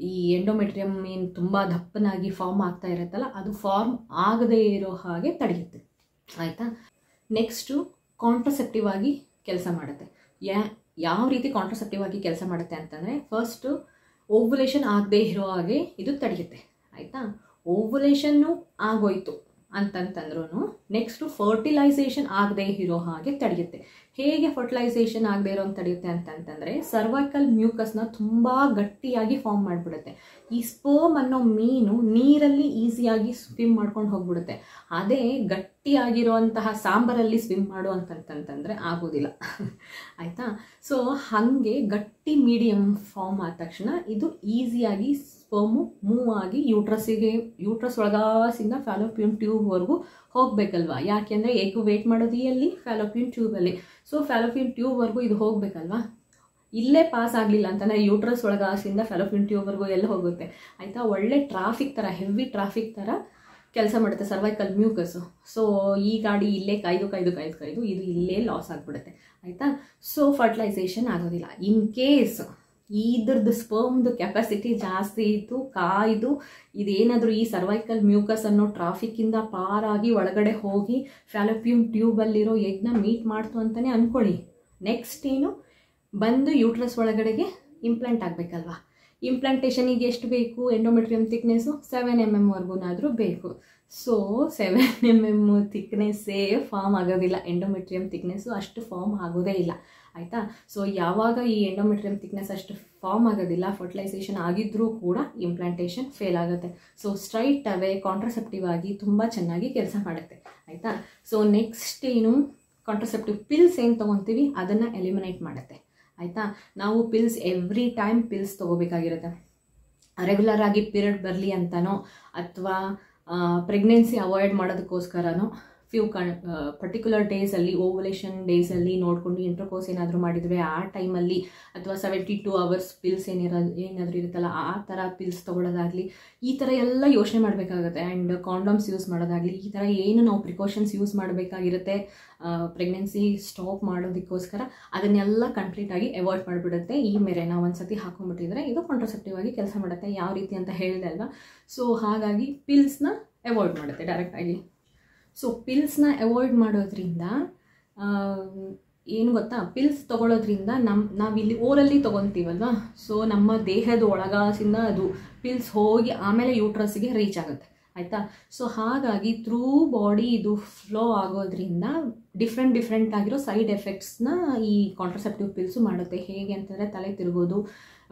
ಈ ಎಂಡೋಮೆಟ್ರಿಯಮ್ ಏನು ತುಂಬ ದಪ್ಪನಾಗಿ ಫಾರ್ಮ್ ಆಗ್ತಾ ಇರುತ್ತಲ್ಲ, ಅದು ಫಾರ್ಮ್ ಆಗದೇ ಇರೋ ಹಾಗೆ ತಡೆಯುತ್ತೆ. ಆಯಿತಾ. ನೆಕ್ಸ್ಟು ಕಾಂಟ್ರಸೆಪ್ಟಿವ್ ಆಗಿ ಕೆಲಸ ಮಾಡುತ್ತೆ. ಯಾವ ರೀತಿ ಕಾಂಟ್ರಸೆಪ್ಟಿವ್ ಆಗಿ ಕೆಲಸ ಮಾಡುತ್ತೆ ಅಂತಂದರೆ, ಫಸ್ಟು ಓವ್ಯುಲೇಷನ್ ಆಗದೇ ಇರೋ ಹಾಗೆ ಇದು ತಡೆಯುತ್ತೆ. ಆಯಿತಾ. ಓವ್ಯುಲೇಷನ್ನು ಆಗೋಯ್ತು ಅಂತಂತಂದ್ರೂ ನೆಕ್ಸ್ಟು ಫರ್ಟಿಲೈಸೇಷನ್ ಆಗದೇ ಇರೋ ಹಾಗೆ ತಡೆಯುತ್ತೆ. ಹೇಗೆ ಫರ್ಟಿಲೈಸೇಷನ್ ಆಗದೇ ಇರೋ ತಡೆಯುತ್ತೆ ಅಂತಂತಂದರೆ, ಸರ್ವೈಕಲ್ ಮ್ಯೂಕಸ್ನ ತುಂಬ ಗಟ್ಟಿಯಾಗಿ ಫಾರ್ಮ್ ಮಾಡಿಬಿಡುತ್ತೆ. ಈ ಸ್ಪರ್ಮ್ ಅನ್ನೋ ಮೀನು ನೀರಲ್ಲಿ ಈಸಿಯಾಗಿ ಸ್ವಿಮ್ ಮಾಡ್ಕೊಂಡು ಹೋಗ್ಬಿಡುತ್ತೆ. ಅದೇ ಗಟ್ಟಿಯಾಗಿರುವಂತಹ ಸಾಂಬಾರಲ್ಲಿ ಸ್ವಿಮ್ ಮಾಡು ಅಂತಂತಂದರೆ ಆಗೋದಿಲ್ಲ. ಆಯಿತಾ. ಸೊ ಹಾಗೆ ಗಟ್ಟಿ ಮೀಡಿಯಮ್ ಫಾರ್ಮ್ ಆದ ತಕ್ಷಣ ಇದು ಈಸಿಯಾಗಿ ಸ್ಪರ್ಮು ಮೂವ್ ಆಗಿ ಯೂಟ್ರಸ್ ಒಳಗಾಸಿಂದ ಫ್ಯಾಲೋಪಿಯನ್ ಟ್ಯೂಬ್ವರೆಗೂ ಹೋಗಬೇಕಲ್ವಾ. ಯಾಕೆಂದರೆ ಎಗ್ ವೇಟ್ ಮಾಡೋದು ಎಲ್ಲಿ? ಫ್ಯಾಲೋಪಿಯನ್ ಟ್ಯೂಬಲ್ಲಿ. ಸೊ ಫ್ಯಾಲೋಪಿಯನ್ ಟ್ಯೂಬ್ವರೆಗೂ ಇದು ಹೋಗಬೇಕಲ್ವಾ. ಇಲ್ಲೇ ಪಾಸ್ ಆಗಲಿಲ್ಲ ಅಂತಂದರೆ ಯೂಟ್ರಸ್ ಒಳಗಾಸಿಂದ ಫ್ಯಾಲೋಪಿಯನ್ ಟ್ಯೂಬ್ವರೆಗೂ ಎಲ್ಲ ಹೋಗುತ್ತೆ. ಆಯಿತಾ. ಒಳ್ಳೆ ಟ್ರಾಫಿಕ್ ಥರ, ಹೆವಿ ಟ್ರಾಫಿಕ್ ಥರ ಕೆಲಸ ಮಾಡುತ್ತೆ ಸರ್ವೈಕಲ್ ಮ್ಯೂಕಸ್ಸು. ಸೊ ಈ ಗಾಡಿ ಇಲ್ಲೇ ಕಾಯ್ದು ಇದು ಇಲ್ಲೇ ಲಾಸ್ ಆಗಿಬಿಡುತ್ತೆ. ಆಯಿತಾ. ಸೊ ಫರ್ಟಿಲೈಸೇಷನ್ ಆಗೋದಿಲ್ಲ. ಇನ್ ಕೇಸ್ ಇದ್ರದ್ದು ಸ್ಪರ್ಮ್ದು ಕೆಪಾಸಿಟಿ ಜಾಸ್ತಿ ಇತ್ತು, ಕಾಯ್ದು ಇದೇನಾದರೂ ಈ ಸರ್ವೈಕಲ್ ಮ್ಯೂಕಸ್ ಅನ್ನೋ ಟ್ರಾಫಿಕ್ಕಿಂದ ಪಾರಾಗಿ ಒಳಗಡೆ ಹೋಗಿ ಫ್ಯಾಲೋಪಿಯನ್ ಟ್ಯೂಬಲ್ಲಿರೋ ಎಗ್ನ ಮೀಟ್ ಮಾಡ್ತು ಅಂತಲೇ ಅಂದ್ಕೊಳ್ಳಿ. ನೆಕ್ಸ್ಟ್ ಏನು ಬಂದು ಯೂಟ್ರಸ್ ಒಳಗಡೆಗೆ ಇಂಪ್ಲಾಂಟ್ ಆಗಬೇಕಲ್ವಾ. ಇಂಪ್ಲಾಂಟೇಷನಿಗೆ ಎಷ್ಟು ಬೇಕು? ಎಂಡೋಮೆಟ್ರಿಯಮ್ ಥಿಕ್ನೆಸ್ಸು 7 mm ಬೇಕು. ಸೊ 7 mm ಥಿಕ್ನೆಸ್ಸೇ ಫಾರ್ಮ್ ಆಗೋದಿಲ್ಲ. ಎಂಡೋಮೆಟ್ರಿಯಮ್ ಥಿಕ್ನೆಸ್ಸು ಅಷ್ಟು ಫಾರ್ಮ್ ಆಗೋದೇ ಇಲ್ಲ. ಆಯಿತಾ. ಸೊ ಯಾವಾಗ ಈ ಎಂಡೋಮೆಟ್ರಿಯಮ್ ಥಿಕ್ನೆಸ್ ಅಷ್ಟು ಫಾರ್ಮ್ ಆಗೋದಿಲ್ಲ, ಫರ್ಟಿಲೈಸೇಷನ್ ಆಗಿದ್ರೂ ಕೂಡ ಇಂಪ್ಲಾಂಟೇಷನ್ ಫೇಲ್ ಆಗುತ್ತೆ. ಸೊ ಸ್ಟ್ರೈಟ್ ಅವೇ ಕಾಂಟ್ರಸೆಪ್ಟಿವ್ ಆಗಿ ತುಂಬ ಚೆನ್ನಾಗಿ ಕೆಲಸ ಮಾಡುತ್ತೆ. ಆಯಿತಾ. ಸೊ ನೆಕ್ಸ್ಟ್ ಏನು, ಕಾಂಟ್ರಸೆಪ್ಟಿವ್ ಪಿಲ್ಸ್ ಏನು ತೊಗೊತೀವಿ ಅದನ್ನು ಎಲಿಮಿನೇಟ್ ಮಾಡುತ್ತೆ. ಆಯಿತಾ. ನಾವು ಪಿಲ್ಸ್ ಎವ್ರಿ ಟೈಮ್ ಪಿಲ್ಸ್ ತೊಗೋಬೇಕಾಗಿರುತ್ತೆ. ರೆಗ್ಯುಲರ್ ಆಗಿ ಪೀರಿಯಡ್ ಬರಲಿ ಅಂತನೋ ಅಥವಾ ಪ್ರೆಗ್ನೆನ್ಸಿ ಅವಾಯ್ಡ್ ಮಾಡೋದಕ್ಕೋಸ್ಕರನೋ ಪರ್ಟಿಕ್ಯುಲರ್ ಡೇಸಲ್ಲಿ, ಓವ್ಯುಲೇಷನ್ ಡೇಸಲ್ಲಿ ನೋಡಿಕೊಂಡು ಇಂಟರ್ಕೋರ್ಸ್ ಏನಾದರೂ ಮಾಡಿದರೆ ಆ ಟೈಮಲ್ಲಿ, ಅಥವಾ 72 hours ಪಿಲ್ಸ್ ಏನಾದರೂ ಇರುತ್ತಲ್ಲ ಆ ಥರ ಪಿಲ್ಸ್ ತೊಗೊಳ್ಳೋದಾಗಲಿ, ಈ ಥರ ಎಲ್ಲ ಯೋಚನೆ ಮಾಡಬೇಕಾಗುತ್ತೆ. ಆ್ಯಂಡ್ ಕಾಂಡೋಮ್ಸ್ ಯೂಸ್ ಮಾಡೋದಾಗಲಿ, ಈ ಥರ ಏನು ನಾವು ಪ್ರಿಕಾಷನ್ಸ್ ಯೂಸ್ ಮಾಡಬೇಕಾಗಿರುತ್ತೆ ಪ್ರೆಗ್ನೆನ್ಸಿ ಸ್ಟಾಪ್ ಮಾಡೋದಕ್ಕೋಸ್ಕರ, ಅದನ್ನೆಲ್ಲ ಕಂಪ್ಲೀಟಾಗಿ ಅವಾಯ್ಡ್ ಮಾಡಿಬಿಡುತ್ತೆ ಈ ಮಿರೆನಾ. ಒಂದು ಸತಿ ಹಾಕೊಂಡ್ಬಿಟ್ಟಿದ್ರೆ ಇದು ಕಾಂಟ್ರಸೆಪ್ಟಿವ್ ಆಗಿ ಕೆಲಸ ಮಾಡುತ್ತೆ. ಯಾವ ರೀತಿ ಅಂತ ಹೇಳಿದೆ ಅಲ್ವಾ. ಸೊ ಹಾಗಾಗಿ ಪಿಲ್ಸ್ನ ಅವಾಯ್ಡ್ ಮಾಡುತ್ತೆ ಡೈರೆಕ್ಟಾಗಿ. ಸೊ ಪಿಲ್ಸ್ನ ಅವಾಯ್ಡ್ ಮಾಡೋದ್ರಿಂದ ಏನು ಗೊತ್ತಾ, ಪಿಲ್ಸ್ ತೊಗೊಳೋದ್ರಿಂದ ನಾವಿಲ್ಲಿ ಓರಲ್ಲಿ ತೊಗೊತೀವಲ್ವ, ಸೊ ನಮ್ಮ ದೇಹದ ಒಳಗಾಸಿಂದ ಅದು ಪಿಲ್ಸ್ ಹೋಗಿ ಆಮೇಲೆ ಯೂಟ್ರಸ್ಗೆ ರೀಚ್ ಆಗುತ್ತೆ. ಆಯಿತಾ. ಸೊ ಹಾಗಾಗಿ ಥ್ರೂ ಬಾಡಿ ಇದು ಫ್ಲೋ ಆಗೋದ್ರಿಂದ ಡಿಫ್ರೆಂಟ್ ಆಗಿರೋ ಸೈಡ್ ಎಫೆಕ್ಟ್ಸ್ನ ಈ ಕಾಂಟ್ರಸೆಪ್ಟಿವ್ ಪಿಲ್ಸು ಮಾಡುತ್ತೆ. ಹೇಗೆ ಅಂತಂದರೆ ತಲೆ ತಿರುಗೋದು,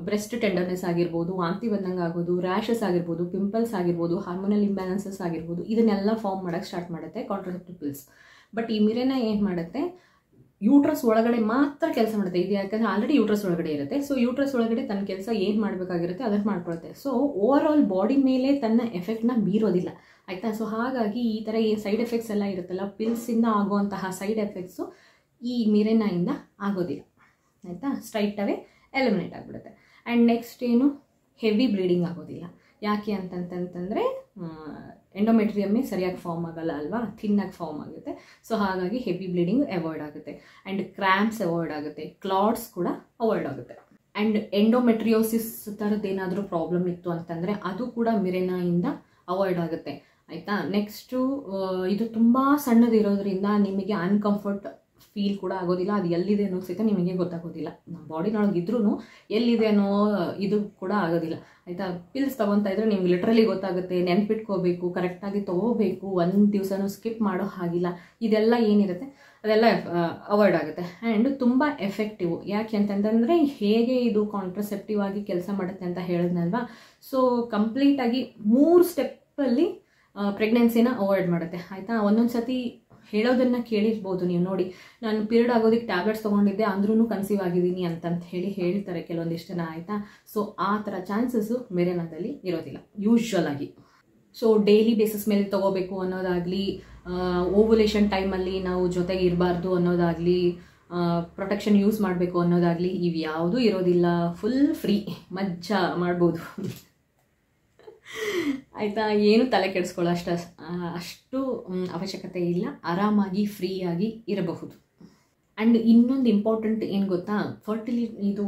ಬ್ರೆಸ್ಟ್ ಟೆಂಡರ್ನೆಸ್ ಆಗಿರ್ಬೋದು, ವಾಂತಿ ಬಂದಂಗೆ ಆಗೋದು, ರ್ಯಾಷಸ್ ಆಗಿರ್ಬೋದು, ಪಿಂಪಲ್ಸ್ ಆಗಿರ್ಬೋದು, ಹಾರ್ಮೋನಲ್ ಇಂಬ್ಯಾಲೆನ್ಸಸ್ ಆಗಿರ್ಬೋದು, ಇದನ್ನೆಲ್ಲ ಫಾರ್ಮ್ ಮಾಡೋಕ್ಕೆ ಸ್ಟಾರ್ಟ್ ಮಾಡುತ್ತೆ ಕಾಂಟ್ರಸೆಪ್ಟಿವ್ ಪಿಲ್ಸ್. ಬಟ್ ಈ ಮಿರೆನಾ ಏನು ಮಾಡುತ್ತೆ, ಯೂಟ್ರಸ್ ಒಳಗಡೆ ಮಾತ್ರ ಕೆಲಸ ಮಾಡುತ್ತೆ. ಇದು ಯಾಕಂದರೆ ಆಲ್ರೆಡಿ ಯೂಟ್ರಸ್ ಒಳಗಡೆ ಇರುತ್ತೆ. ಸೊ ಯೂಟ್ರಸ್ ಒಳಗಡೆ ತನ್ನ ಕೆಲಸ ಏನು ಮಾಡಬೇಕಾಗಿರುತ್ತೆ ಅದನ್ನು ಮಾಡ್ಕೊಳುತ್ತೆ. ಸೊ ಓವರ್ ಆಲ್ ಬಾಡಿ ಮೇಲೆ ತನ್ನ ಎಫೆಕ್ಟ್ನ ಬೀರೋದಿಲ್ಲ. ಆಯಿತಾ. ಸೊ ಹಾಗಾಗಿ ಈ ಥರ ಸೈಡ್ ಎಫೆಕ್ಟ್ಸ್ ಎಲ್ಲ ಇರುತ್ತಲ್ಲ, ಪಿಲ್ಸಿಂದ ಆಗುವಂತಹ ಸೈಡ್ ಎಫೆಕ್ಟ್ಸು ಈ ಮಿರೆನಾಯಿಂದ ಆಗೋದಿಲ್ಲ. ಆಯಿತಾ. ಸ್ಟ್ರೈಟ್ ಅವೇ ಎಲಿಮಿನೇಟ್ ಆಗಿಬಿಡುತ್ತೆ. ಆ್ಯಂಡ್ ನೆಕ್ಸ್ಟ್ ಏನು, ಹೆವಿ ಬ್ಲೀಡಿಂಗ್ ಆಗೋದಿಲ್ಲ. ಯಾಕೆ ಅಂತಂತಂದರೆ ಎಂಡೋಮೆಟ್ರಿಯಮ್ಮೇ ಸರಿಯಾಗಿ ಫಾರ್ಮ್ ಆಗಲ್ಲ ಅಲ್ವಾ, ಥಿನ್ನಾಗಿ ಫಾರ್ಮ್ ಆಗುತ್ತೆ. ಸೊ ಹಾಗಾಗಿ ಹೆವಿ ಬ್ಲೀಡಿಂಗ್ ಅವಾಯ್ಡ್ ಆಗುತ್ತೆ. ಆ್ಯಂಡ್ ಕ್ರ್ಯಾಂಪ್ಸ್ ಅವಾಯ್ಡ್ ಆಗುತ್ತೆ, ಕ್ಲಾಟ್ಸ್ ಕೂಡ ಅವಾಯ್ಡ್ ಆಗುತ್ತೆ. ಆ್ಯಂಡ್ ಎಂಡೋಮೆಟ್ರಿಯೋಸಿಸ್ ಥರದ್ದೇನಾದರೂ ಪ್ರಾಬ್ಲಮ್ ಇತ್ತು ಅಂತಂದರೆ ಅದು ಕೂಡ ಮಿರೆನಾಯಿಂದ ಅವಾಯ್ಡ್ ಆಗುತ್ತೆ. ಆಯಿತಾ. ನೆಕ್ಸ್ಟು ಇದು ತುಂಬ ಸಣ್ಣದಿರೋದ್ರಿಂದ ನಿಮಗೆ ಅನ್ಕಂಫರ್ಟ್ ಫೀಲ್ ಕೂಡ ಆಗೋದಿಲ್ಲ. ಅದು ಎಲ್ಲಿದೆ ಅನ್ನೋ ಸಹಿತ ನಿಮಗೆ ಗೊತ್ತಾಗೋದಿಲ್ಲ. ನಮ್ಮ ಬಾಡಿನೊಳಗಿದ್ರೂ ಎಲ್ಲಿದೆ ಅನ್ನೋ ಇದು ಕೂಡ ಆಗೋದಿಲ್ಲ. ಆಯಿತಾ. ಪಿಲ್ಸ್ ತೊಗೊತಾ ಇದ್ರೆ ನಿಮ್ಗೆ ಲಿಟ್ರಲಿ ಗೊತ್ತಾಗುತ್ತೆ, ನೆನ್ಪಿಟ್ಕೋಬೇಕು, ಕರೆಕ್ಟಾಗಿ ತೊಗೋಬೇಕು, ಒಂದು ದಿವಸನೂ ಸ್ಕಿಪ್ ಮಾಡೋ ಹಾಗಿಲ್ಲ. ಇದೆಲ್ಲ ಏನಿರುತ್ತೆ ಅದೆಲ್ಲ ಅವಾಯ್ಡ್ ಆಗುತ್ತೆ. ಆ್ಯಂಡ್ ತುಂಬ ಎಫೆಕ್ಟಿವ್. ಯಾಕೆ ಅಂತಂತಂದರೆ ಹೇಗೆ ಇದು ಕಾಂಟ್ರಸೆಪ್ಟಿವ್ ಆಗಿ ಕೆಲಸ ಮಾಡುತ್ತೆ ಅಂತ ಹೇಳಿದ್ನಲ್ವಾ. ಸೊ ಕಂಪ್ಲೀಟಾಗಿ 3 ಸ್ಟೆಪ್ಪಲ್ಲಿ ಪ್ರೆಗ್ನೆನ್ಸಿನ ಅವಾಯ್ಡ್ ಮಾಡುತ್ತೆ. ಆಯಿತಾ. ಒಂದೊಂದು ಸತಿ ಹೇಳೋದನ್ನು ಕೇಳಿರ್ಬೋದು ನೀವು. ನೋಡಿ, ನಾನು ಪೀರಿಯಡ್ ಆಗೋದಕ್ಕೆ ಟ್ಯಾಬ್ಲೆಟ್ಸ್ ತೊಗೊಂಡಿದ್ದೆ ಅಂದ್ರೂ ಕನ್ಸೀವ್ ಆಗಿದ್ದೀನಿ ಅಂತಂತ ಹೇಳ್ತಾರೆ ಕೆಲವೊಂದಿಷ್ಟು ಜನ. ಆಯಿತಾ. ಸೊ ಆ ಥರ ಚಾನ್ಸಸ್ಸು ಮಿರೆನಾದಲ್ಲಿ ಇರೋದಿಲ್ಲ ಯೂಶ್ವಲ್ ಆಗಿ. ಸೊ ಡೈಲಿ ಬೇಸಿಸ್ ಮೇಲೆ ತೊಗೋಬೇಕು ಅನ್ನೋದಾಗಲಿ, ಓವ್ಯುಲೇಷನ್ ಟೈಮಲ್ಲಿ ನಾವು ಜೊತೆಗೆ ಇರಬಾರ್ದು ಅನ್ನೋದಾಗಲಿ, ಪ್ರೊಟೆಕ್ಷನ್ ಯೂಸ್ ಮಾಡಬೇಕು ಅನ್ನೋದಾಗಲಿ, ಇವು ಯಾವುದೂ ಇರೋದಿಲ್ಲ. ಫುಲ್ ಫ್ರೀ ಮಜ್ಜಾ ಮಾಡ್ಬೋದು. ಆಯಿತಾ. ಏನು ತಲೆ ಕೆಡಿಸ್ಕೊಳ್ಳೋ ಅಷ್ಟು ಅವಶ್ಯಕತೆ ಇಲ್ಲ. ಆರಾಮಾಗಿ ಫ್ರೀಯಾಗಿ ಇರಬಹುದು. ಆ್ಯಂಡ್ ಇನ್ನೊಂದು ಇಂಪಾರ್ಟೆಂಟ್ ಏನು ಗೊತ್ತಾ, ಇದು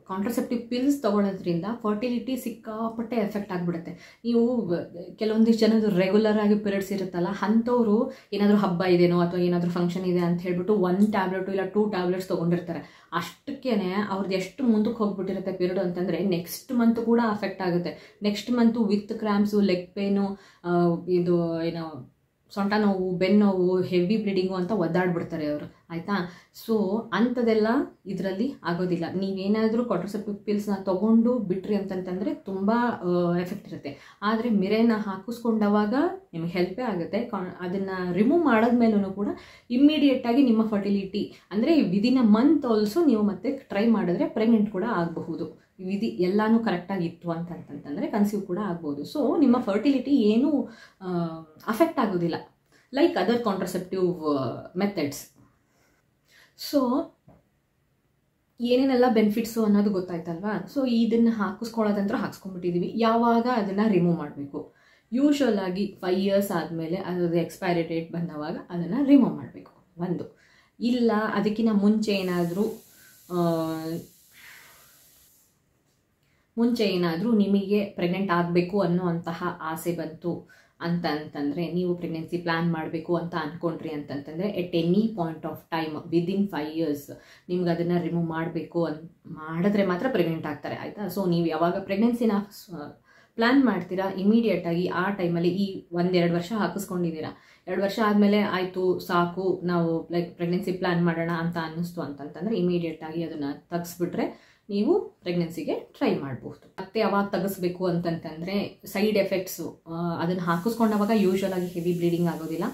ಕಾಂಟ್ರಸೆಪ್ಟಿವ್ ಪಿಲ್ಸ್ ತೊಗೊಳೋದ್ರಿಂದ ಫರ್ಟಿಲಿಟಿ ಸಿಕ್ಕಾಪಟ್ಟೆ ಎಫೆಕ್ಟ್ ಆಗಿಬಿಡುತ್ತೆ. ನೀವು ಕೆಲವೊಂದಿಷ್ಟು ಜನದ್ದು ರೆಗ್ಯುಲರ್ ಆಗಿ ಪೀರಿಯಡ್ಸ್ ಇರುತ್ತಲ್ಲ, ಅಂಥವ್ರು ಏನಾದರೂ ಹಬ್ಬ ಇದೆನೋ ಅಥವಾ ಏನಾದರೂ ಫಂಕ್ಷನ್ ಇದೆ ಅಂತ ಹೇಳ್ಬಿಟ್ಟು 1 ಟ್ಯಾಬ್ಲೆಟು ಇಲ್ಲ 2 ಟ್ಯಾಬ್ಲೆಟ್ಸ್ ತೊಗೊಂಡಿರ್ತಾರೆ. ಅಷ್ಟಕ್ಕೇ ಅವ್ರದ್ದು ಎಷ್ಟು ಮುಂದಕ್ಕೆ ಹೋಗ್ಬಿಟ್ಟಿರುತ್ತೆ ಪೀರಿಯಡ್ ಅಂತಂದರೆ ನೆಕ್ಸ್ಟ್ ಮಂತ್ ಕೂಡ ಅಫೆಕ್ಟ್ ಆಗುತ್ತೆ. Next month with cramps, leg pain, ಇದು ಏನೋ ಸೊಂಟ ನೋವು, ಬೆನ್ನೋವು, ಹೆವಿ ಬ್ಲೀಡಿಂಗು ಅಂತ ಒದ್ದಾಡ್ಬಿಡ್ತಾರೆ ಅವರು, ಆಯಿತಾ. ಸೊ ಅಂಥದ್ದೆಲ್ಲ ಇದರಲ್ಲಿ ಆಗೋದಿಲ್ಲ. ನೀವೇನಾದರೂ ಕಾಂಟ್ರಸೆಪ್ಟಿವ್ ಪಿಲ್ಸ್ನ ತೊಗೊಂಡು ಬಿಟ್ರಿ ಅಂತಂತಂದರೆ ತುಂಬ ಎಫೆಕ್ಟ್ ಇರುತ್ತೆ. ಆದರೆ ಮಿರೆನ ಹಾಕಿಸ್ಕೊಂಡವಾಗ ನಿಮಗೆ ಹೆಲ್ಪೇ ಆಗುತ್ತೆ. ಅದನ್ನು ರಿಮೂವ್ ಮಾಡಿದ್ಮೇಲೂ ಕೂಡ ಇಮ್ಮಿಡಿಯೇಟಾಗಿ ನಿಮ್ಮ ಫರ್ಟಿಲಿಟಿ ಅಂದರೆ ವಿದಿನ್ ಅ ಮಂತ್ ಆಲ್ಸೋ ನೀವು ಮತ್ತೆ ಟ್ರೈ ಮಾಡಿದ್ರೆ ಪ್ರೆಗ್ನೆಂಟ್ ಕೂಡ ಆಗಬಹುದು. ಎಲ್ಲನೂ ಕರೆಕ್ಟಾಗಿತ್ತು ಅಂತಂತಂದರೆ ಕನ್ಸೀವ್ ಕೂಡ ಆಗ್ಬೋದು. ಸೊ ನಿಮ್ಮ ಫರ್ಟಿಲಿಟಿ ಏನೂ ಅಫೆಕ್ಟ್ ಆಗೋದಿಲ್ಲ like other contraceptive methods. So ಏನೇನೆಲ್ಲ ಬೆನಿಫಿಟ್ಸು ಅನ್ನೋದು ಗೊತ್ತಾಯ್ತಲ್ವಾ. ಸೊ ಇದನ್ನು ಹಾಕಿಸ್ಕೊಳ್ಳೋದಂದ್ರೆ ಹಾಕ್ಸ್ಕೊಂಡ್ಬಿಟ್ಟಿದ್ದೀವಿ. ಯಾವಾಗ ಅದನ್ನು ರಿಮೂವ್ ಮಾಡಬೇಕು? ಯೂಶ್ವಲ್ ಆಗಿ 5 years ಆದಮೇಲೆ ಅದರದ್ದು ಎಕ್ಸ್ಪೈರಿ ಡೇಟ್ ಬಂದವಾಗ ಅದನ್ನು ರಿಮೂವ್ ಮಾಡಬೇಕು. ಒಂದು ಇಲ್ಲ ಅದಕ್ಕಿಂತ ಮುಂಚೆ ಏನಾದರೂ ನಿಮಗೆ ಪ್ರೆಗ್ನೆಂಟ್ ಆಗಬೇಕು ಅನ್ನೋಂತಹ ಆಸೆ ಬಂತು ಅಂತಂತಂದರೆ, ನೀವು ಪ್ರೆಗ್ನೆನ್ಸಿ ಪ್ಲ್ಯಾನ್ ಮಾಡಬೇಕು ಅಂತ ಅಂದ್ಕೊಂಡ್ರಿ ಅಂತಂತಂದರೆ at any point of time within 5 years ನಿಮ್ಗೆ ಅದನ್ನು ರಿಮೂವ್ ಮಾಡಬೇಕು ಮಾಡಿದ್ರೆ ಮಾತ್ರ ಪ್ರೆಗ್ನೆಂಟ್ ಆಗ್ತಾರೆ, ಆಯಿತಾ. ಸೊ ನೀವು ಯಾವಾಗ ಪ್ರೆಗ್ನೆನ್ಸಿನ ಪ್ಲ್ಯಾನ್ ಮಾಡ್ತೀರಾ ಇಮಿಡಿಯೇಟಾಗಿ ಆ ಟೈಮಲ್ಲಿ ಈ 1-2 ವರ್ಷ ಹಾಕಿಸ್ಕೊಂಡಿದ್ದೀರಾ, 2 ವರ್ಷ ಆದಮೇಲೆ ಆಯಿತು ಸಾಕು ನಾವು ಲೈಕ್ ಪ್ರೆಗ್ನೆನ್ಸಿ ಪ್ಲ್ಯಾನ್ ಮಾಡೋಣ ಅಂತ ಅನ್ನಿಸ್ತು ಅಂತಂತಂದರೆ ಇಮಿಡಿಯೇಟಾಗಿ ಅದನ್ನು ತೆಗೆಸ್ಬಿಟ್ರೆ ನೀವು ಪ್ರೆಗ್ನೆನ್ಸಿಗೆ ಟ್ರೈ ಮಾಡಬಹುದು. ಮತ್ತೆ ಯಾವಾಗ ತೆಗೆಸ್ಬೇಕು ಅಂತಂತಂದರೆ ಸೈಡ್ ಎಫೆಕ್ಟ್ಸು ಅದನ್ನು ಹಾಕಿಸ್ಕೊಂಡಾಗ ಯೂಶ್ವಲ್ ಆಗಿ ಹೆವಿ ಬ್ಲೀಡಿಂಗ್ ಆಗೋದಿಲ್ಲ.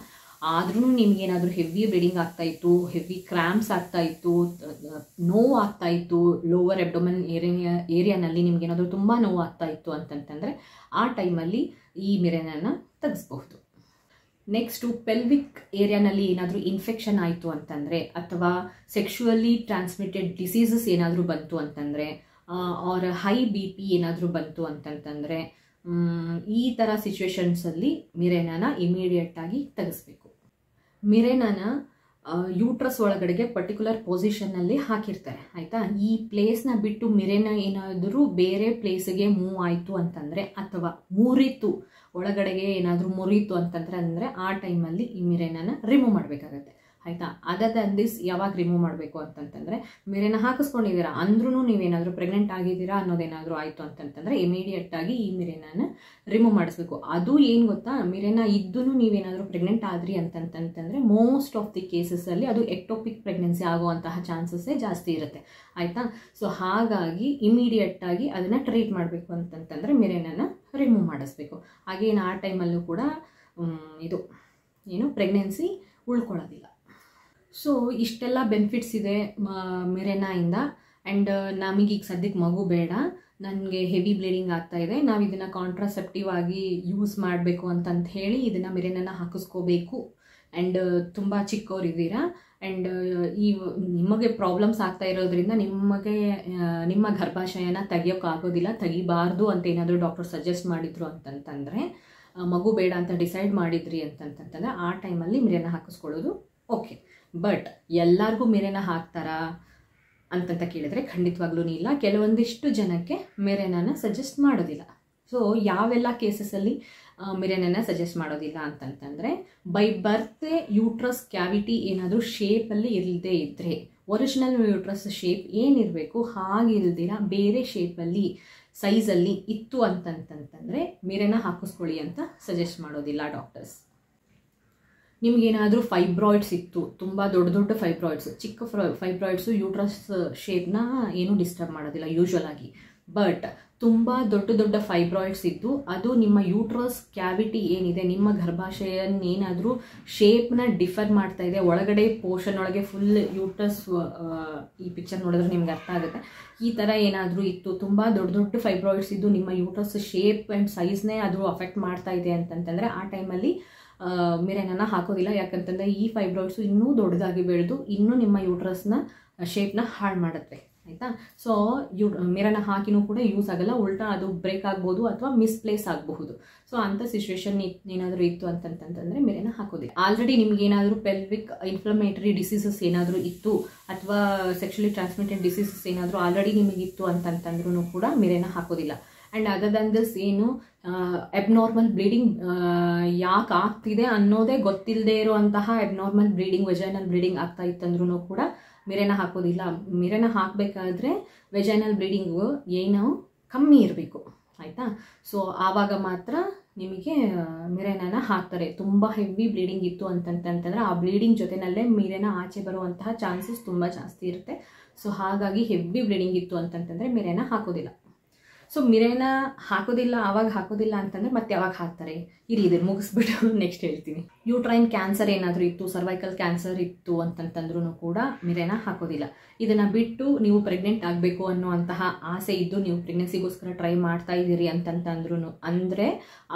ಆದ್ರೂ ನಿಮ್ಗೇನಾದರೂ ಹೆವಿ ಬ್ಲೀಡಿಂಗ್ ಆಗ್ತಾಯಿತ್ತು, ಹೆವಿ ಕ್ರ್ಯಾಂಪ್ಸ್ ಆಗ್ತಾಯಿತ್ತು, ನೋವು ಆಗ್ತಾಯಿತ್ತು, ಲೋವರ್ ಅಬ್ಡೋಮೆನ್ ಏರಿಯಾನಲ್ಲಿ ನಿಮ್ಗೇನಾದರೂ ತುಂಬ ನೋವು ಆಗ್ತಾಯಿತ್ತು ಅಂತಂತಂದರೆ ಆ ಟೈಮಲ್ಲಿ ಈ ಮಿರೆನನ್ನು ತೆಗೆಸ್ಬಹುದು. ನೆಕ್ಸ್ಟು ಪೆಲ್ವಿಕ್ ಏರಿಯಾನಲ್ಲಿ ಏನಾದರೂ ಇನ್ಫೆಕ್ಷನ್ ಆಯಿತು ಅಂತಂದರೆ ಅಥವಾ ಸೆಕ್ಷುವಲಿ ಟ್ರಾನ್ಸ್ಮಿಟೆಡ್ ಡಿಸೀಸಸ್ ಏನಾದರೂ ಬಂತು ಅಂತಂದರೆ ಆರ್ ಹೈ BP ಏನಾದರೂ ಬಂತು ಅಂತಂತಂದರೆ ಈ ಥರ ಸಿಚುವೇಶನ್ಸಲ್ಲಿ ಮಿರೆನನ ಇಮಿಡಿಯೇಟಾಗಿ ತೆಗೆಸ್ಬೇಕು. ಮಿರೆನನ ಯೂಟ್ರಸ್ ಒಳಗಡೆಗೆ ಪರ್ಟಿಕ್ಯುಲರ್ ಪೊಸಿಷನ್ನಲ್ಲಿ ಹಾಕಿರ್ತಾರೆ, ಆಯಿತಾ. ಈ ಪ್ಲೇಸ್ನ ಬಿಟ್ಟು ಮಿರೆನ ಏನಾದರೂ ಬೇರೆ ಪ್ಲೇಸಿಗೆ ಮೂವ್ ಆಯಿತು ಅಂತಂದರೆ ಅಥವಾ ಮುರಿತು ಒಳಗಡೆಗೆ ಏನಾದರೂ ಮುರಿತು ಅಂತಂದರೆ ಆ ಟೈಮಲ್ಲಿ ಈ ಮಿರೆನನ್ನು ರಿಮೂವ್ ಮಾಡಬೇಕಾಗತ್ತೆ, ಆಯಿತಾ. ಅದರ್ ದನ್ ದಿಸ್ ಯಾವಾಗ ರಿಮೂವ್ ಮಾಡಬೇಕು ಅಂತಂತಂದರೆ ಮಿರೆನ ಹಾಕಿಸ್ಕೊಂಡಿದ್ದೀರಾ ಅಂದ್ರೂ ನೀವೇನಾದರೂ ಪ್ರೆಗ್ನೆಂಟ್ ಆಗಿದ್ದೀರಾ ಅನ್ನೋದೇನಾದರೂ ಆಯಿತು ಅಂತಂತಂದರೆ ಇಮಿಡಿಯೇಟಾಗಿ ಈ ಮಿರೆನನ್ನು ರಿಮೂವ್ ಮಾಡಿಸ್ಬೇಕು. ಅದು ಏನು ಗೊತ್ತಾ, ಮಿರೆನ ಇದ್ದೂ ನೀವೇನಾದರೂ ಪ್ರೆಗ್ನೆಂಟ್ ಆದ್ರಿ ಅಂತಂತಂದರೆ ಮೋಸ್ಟ್ ಆಫ್ ದಿ ಕೇಸಸ್ಸಲ್ಲಿ ಅದು ಎಕ್ಟೋಪಿಕ್ ಪ್ರೆಗ್ನೆನ್ಸಿ ಆಗುವಂತಹ ಚಾನ್ಸಸ್ಸೇ ಜಾಸ್ತಿ ಇರುತ್ತೆ, ಆಯಿತಾ. ಸೊ ಹಾಗಾಗಿ ಇಮಿಡಿಯೇಟಾಗಿ ಅದನ್ನು ಟ್ರೀಟ್ ಮಾಡಬೇಕು ಅಂತಂತಂದರೆ ಮಿರೆನನ್ನು ರಿಮೂವ್ ಮಾಡಿಸ್ಬೇಕು. ಹಾಗೇನು ಆ ಟೈಮಲ್ಲೂ ಕೂಡ ಪ್ರೆಗ್ನೆನ್ಸಿ ಉಳ್ಕೊಳ್ಳೋದಿಲ್ಲ. ಸೊ ಇಷ್ಟೆಲ್ಲ ಬೆನಿಫಿಟ್ಸ್ ಇದೆ ಮಿರೆನಾಯಿಂದ. ಆ್ಯಂಡ್ ನಮಗೀಗ ಸದ್ಯಕ್ಕೆ ಮಗು ಬೇಡ, ನನಗೆ ಹೆವಿ ಬ್ಲೀಡಿಂಗ್ ಆಗ್ತಾಯಿದೆ, ನಾವು ಇದನ್ನು ಕಾಂಟ್ರಾಸೆಪ್ಟಿವ್ ಆಗಿ ಯೂಸ್ ಮಾಡಬೇಕು ಅಂತಂತ ಹೇಳಿ ಇದನ್ನು ಮಿರೆನನ್ನು ಹಾಕಿಸ್ಕೋಬೇಕು. ಆ್ಯಂಡ್ ತುಂಬ ಚಿಕ್ಕವರಿದ್ದೀರಾ ಆ್ಯಂಡ್ ನಿಮಗೆ ಪ್ರಾಬ್ಲಮ್ಸ್ ಆಗ್ತಾ ಇರೋದ್ರಿಂದ ನಿಮ್ಮ ಗರ್ಭಾಶಯನ ತೆಗಿಯೋಕ್ಕಾಗೋದಿಲ್ಲ, ತೆಗಿಬಾರ್ದು ಅಂತ ಏನಾದರೂ ಡಾಕ್ಟರ್ ಸಜೆಸ್ಟ್ ಮಾಡಿದ್ರು ಅಂತಂತಂದರೆ, ಮಗು ಬೇಡ ಅಂತ ಡಿಸೈಡ್ ಮಾಡಿದ್ರಿ ಅಂತಂತಂದರೆ ಆ ಟೈಮಲ್ಲಿ ಮಿರೆನ ಹಾಕಿಸ್ಕೊಳ್ಳೋದು ಓಕೆ. ಬಟ್ ಎಲ್ಲರಿಗೂ ಮಿರೆನ ಹಾಕ್ತಾರಾ ಅಂತಂತ ಕೇಳಿದ್ರೆ ಖಂಡಿತವಾಗ್ಲೂ ಇಲ್ಲ. ಕೆಲವೊಂದಿಷ್ಟು ಜನಕ್ಕೆ ಮಿರೆನನ್ನು ಸಜೆಸ್ಟ್ ಮಾಡೋದಿಲ್ಲ. ಸೊ ಯಾವೆಲ್ಲ ಕೇಸಸಲ್ಲಿ ಮಿರೆನನ್ನು ಸಜೆಸ್ಟ್ ಮಾಡೋದಿಲ್ಲ ಅಂತಂತಂದರೆ, ಬೈ ಬರ್ತೆ ಯೂಟ್ರಸ್ ಕ್ಯಾವಿಟಿ ಏನಾದರೂ ಶೇಪಲ್ಲಿ ಇಲ್ಲದೇ ಇದ್ದರೆ, ಒರಿಜಿನಲ್ ಯೂಟ್ರಸ್ ಶೇಪ್ ಏನಿರಬೇಕು ಹಾಗಿಲ್ದಿರ ಬೇರೆ ಶೇಪಲ್ಲಿ ಸೈಜಲ್ಲಿ ಇತ್ತು ಅಂತಂತಂದರೆ ಮಿರೆನ ಹಾಕಿಸ್ಕೊಳ್ಳಿ ಅಂತ ಸಜೆಸ್ಟ್ ಮಾಡೋದಿಲ್ಲ ಡಾಕ್ಟರ್ಸ್. ನಿಮಗೇನಾದರೂ ಫೈಬ್ರಾಯ್ಡ್ಸ್ ಇತ್ತು, ತುಂಬ ದೊಡ್ಡ ಫೈಬ್ರಾಯ್ಡ್ಸ್, ಚಿಕ್ಕ ಫೈಬ್ರಾಯ್ಡ್ಸು ಯೂಟ್ರಸ್ ಶೇಪ್ನ ಏನೂ ಡಿಸ್ಟರ್ಬ್ ಮಾಡೋದಿಲ್ಲ ಯೂಶ್ವಲ್ ಆಗಿ. ಬಟ್ ತುಂಬ ದೊಡ್ಡ ಫೈಬ್ರಾಯ್ಡ್ಸ್ ಇದ್ದು ಅದು ನಿಮ್ಮ ಯೂಟ್ರಸ್ ಕ್ಯಾವಿಟಿ ಏನಿದೆ, ನಿಮ್ಮ ಗರ್ಭಾಶಯನ್ನೇನಾದರೂ ಶೇಪ್ನ ಡಿಫರ್ ಮಾಡ್ತಾ ಇದೆ, ಒಳಗಡೆ ಪೋರ್ಷನ್ ಒಳಗೆ ಫುಲ್ ಯೂಟ್ರಸ್, ಈ ಪಿಕ್ಚರ್ ನೋಡಿದ್ರೆ ನಿಮ್ಗೆ ಅರ್ಥ ಆಗುತ್ತೆ, ಈ ಥರ ಏನಾದರೂ ಇತ್ತು, ತುಂಬ ದೊಡ್ಡ ಫೈಬ್ರಾಯ್ಡ್ಸ್ ಇದ್ದು ನಿಮ್ಮ ಯೂಟ್ರಸ್ ಶೇಪ್ ಆ್ಯಂಡ್ ಸೈಜ್ನೇ ಅದು ಅಫೆಕ್ಟ್ ಮಾಡ್ತಾ ಇದೆ ಅಂತಂತಂದರೆ ಆ ಟೈಮಲ್ಲಿ ಮಿರೆನನ್ನು ಹಾಕೋದಿಲ್ಲ. ಯಾಕಂತಂದರೆ ಈ ಫೈಬ್ರಾಯ್ಡ್ಸು ಇನ್ನೂ ದೊಡ್ಡದಾಗಿ ಬೆಳೆದು ಇನ್ನೂ ನಿಮ್ಮ ಯೂಟ್ರಸ್ನ ಶೇಪ್ನ ಹಾಳು ಮಾಡುತ್ತೆ, ಆಯಿತಾ. ಸೊ ಮಿರನ ಹಾಕಿನೂ ಕೂಡ ಯೂಸ್ ಆಗಲ್ಲ, ಉಲ್ಟಾ ಅದು ಬ್ರೇಕ್ ಆಗ್ಬೋದು ಅಥವಾ ಮಿಸ್ಪ್ಲೇಸ್ ಆಗಬಹುದು. ಸೊ ಅಂಥ ಸಿಚುವೇಶನ್ ಏನಾದರೂ ಇತ್ತು ಅಂತಂತಂದರೆ ಮಿರನ ಹಾಕೋದಿಲ್ಲ. ಆಲ್ರೆಡಿ ನಿಮ್ಗೆ ಏನಾದರೂ ಪೆಲ್ವಿಕ್ ಇನ್ಫ್ಲಮೇಟರಿ ಡಿಸೀಸಸ್ ಏನಾದರೂ ಇತ್ತು ಅಥವಾ ಸೆಕ್ಷುಲಿ ಟ್ರಾನ್ಸ್ಮಿಟೆಡ್ ಡಿಸೀಸಸ್ ಏನಾದರೂ ಆಲ್ರೆಡಿ ನಿಮಗಿತ್ತು ಅಂತಂತಂದ್ರೂ ಕೂಡ ಮಿರನ ಹಾಕೋದಿಲ್ಲ. ಆ್ಯಂಡ್ ಅದರ್ ದನ್ ದಿಸ್ ಏನು ಅಬ್ನಾರ್ಮಲ್ ಬ್ಲೀಡಿಂಗ್ ಯಾಕೆ ಆಗ್ತಿದೆ ಅನ್ನೋದೇ ಗೊತ್ತಿಲ್ಲದೆ ಇರುವಂತಹ ಅಬ್ನಾರ್ಮಲ್ ಬ್ಲೀಡಿಂಗ್, ವೆಜೈನಲ್ ಬ್ಲೀಡಿಂಗ್ ಆಗ್ತಾ ಇತ್ತಂದ್ರೂ ಕೂಡ ಮಿರನ ಹಾಕೋದಿಲ್ಲ. ಮಿರನ ಹಾಕಬೇಕಾದ್ರೆ ವೆಜೈನಲ್ ಬ್ಲೀಡಿಂಗು ಏನು ಕಮ್ಮಿ ಇರಬೇಕು, ಆಯಿತಾ. ಸೊ ಆವಾಗ ಮಾತ್ರ ನಿಮಗೆ ಮಿರನ ಹಾಕ್ತಾರೆ. ತುಂಬ ಹೆವಿ ಬ್ಲೀಡಿಂಗ್ ಇತ್ತು ಅಂತಂತಂದರೆ ಆ ಬ್ಲೀಡಿಂಗ್ ಜೊತೆನಲ್ಲೇ ಮಿರನ ಆಚೆ ಬರುವಂತಹ ಚಾನ್ಸಸ್ ತುಂಬ ಜಾಸ್ತಿ ಇರುತ್ತೆ. ಸೊ ಹಾಗಾಗಿ ಹೆವಿ ಬ್ಲೀಡಿಂಗ್ ಇತ್ತು ಅಂತಂತಂದರೆ ಮಿರನ ಹಾಕೋದಿಲ್ಲ. ಸೊ ಮಿರನ ಹಾಕೋದಿಲ್ಲ, ಆವಾಗ ಹಾಕೋದಿಲ್ಲ ಅಂತಂದರೆ ಮತ್ತೆ ಯಾವಾಗ ಹಾಕ್ತಾರೆ? ಇದನ್ನು ಮುಗಿಸ್ಬಿಟ್ಟು ನೆಕ್ಸ್ಟ್ ಹೇಳ್ತೀನಿ. ಯೂಟ್ರೈನ್ ಕ್ಯಾನ್ಸರ್ ಏನಾದರೂ ಇತ್ತು, ಸರ್ವೈಕಲ್ ಕ್ಯಾನ್ಸರ್ ಇತ್ತು ಅಂತಂತಂದ್ರೂ ಕೂಡ ಮಿರನ ಹಾಕೋದಿಲ್ಲ. ಇದನ್ನು ಬಿಟ್ಟು ನೀವು ಪ್ರೆಗ್ನೆಂಟ್ ಆಗಬೇಕು ಅನ್ನುವಂತಹ ಆಸೆ ಇದ್ದು ನೀವು ಪ್ರೆಗ್ನೆನ್ಸಿಗೋಸ್ಕರ ಟ್ರೈ ಮಾಡ್ತಾ ಇದ್ದೀರಿ ಅಂತಂತಂದ್ರೂ ಅಂದರೆ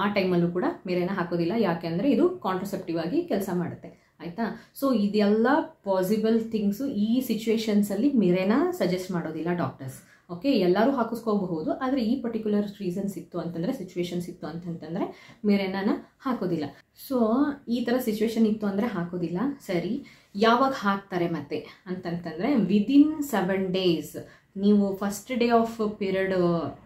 ಆ ಟೈಮಲ್ಲೂ ಕೂಡ ಮಿರನ ಹಾಕೋದಿಲ್ಲ. ಯಾಕೆಂದರೆ ಇದು ಕಾಂಟ್ರಸೆಪ್ಟಿವ್ ಆಗಿ ಕೆಲಸ ಮಾಡುತ್ತೆ, ಆಯಿತಾ. ಸೊ ಇದೆಲ್ಲ ಪಾಸಿಬಲ್ ಥಿಂಗ್ಸು ಈ ಸಿಚುವೇಶನ್ಸಲ್ಲಿ ಮಿರನ ಸಜೆಸ್ಟ್ ಮಾಡೋದಿಲ್ಲ ಡಾಕ್ಟರ್ಸ್. ಓಕೆ, ಎಲ್ಲರೂ ಹಾಕಿಸ್ಕೋಬಹುದು, ಆದರೆ ಈ ಪರ್ಟಿಕ್ಯುಲರ್ ರೀಸನ್ಸ್ ಇತ್ತು ಅಂತಂದರೆ, ಸಿಚುವೇಶನ್ಸ್ ಇತ್ತು ಅಂತಂತಂದರೆ ಮಿರನ ಹಾಕೋದಿಲ್ಲ. ಸೊ ಈ ಥರ ಸಿಚುವೇಶನ್ ಇತ್ತು ಅಂದರೆ ಹಾಕೋದಿಲ್ಲ. ಸರಿ, ಯಾವಾಗ ಹಾಕ್ತಾರೆ ಮತ್ತೆ ಅಂತಂತಂದರೆ ವಿದಿನ್ 7 days. ನೀವು ಫಸ್ಟ್ ಡೇ ಆಫ್ ಪೀರಿಯಡ್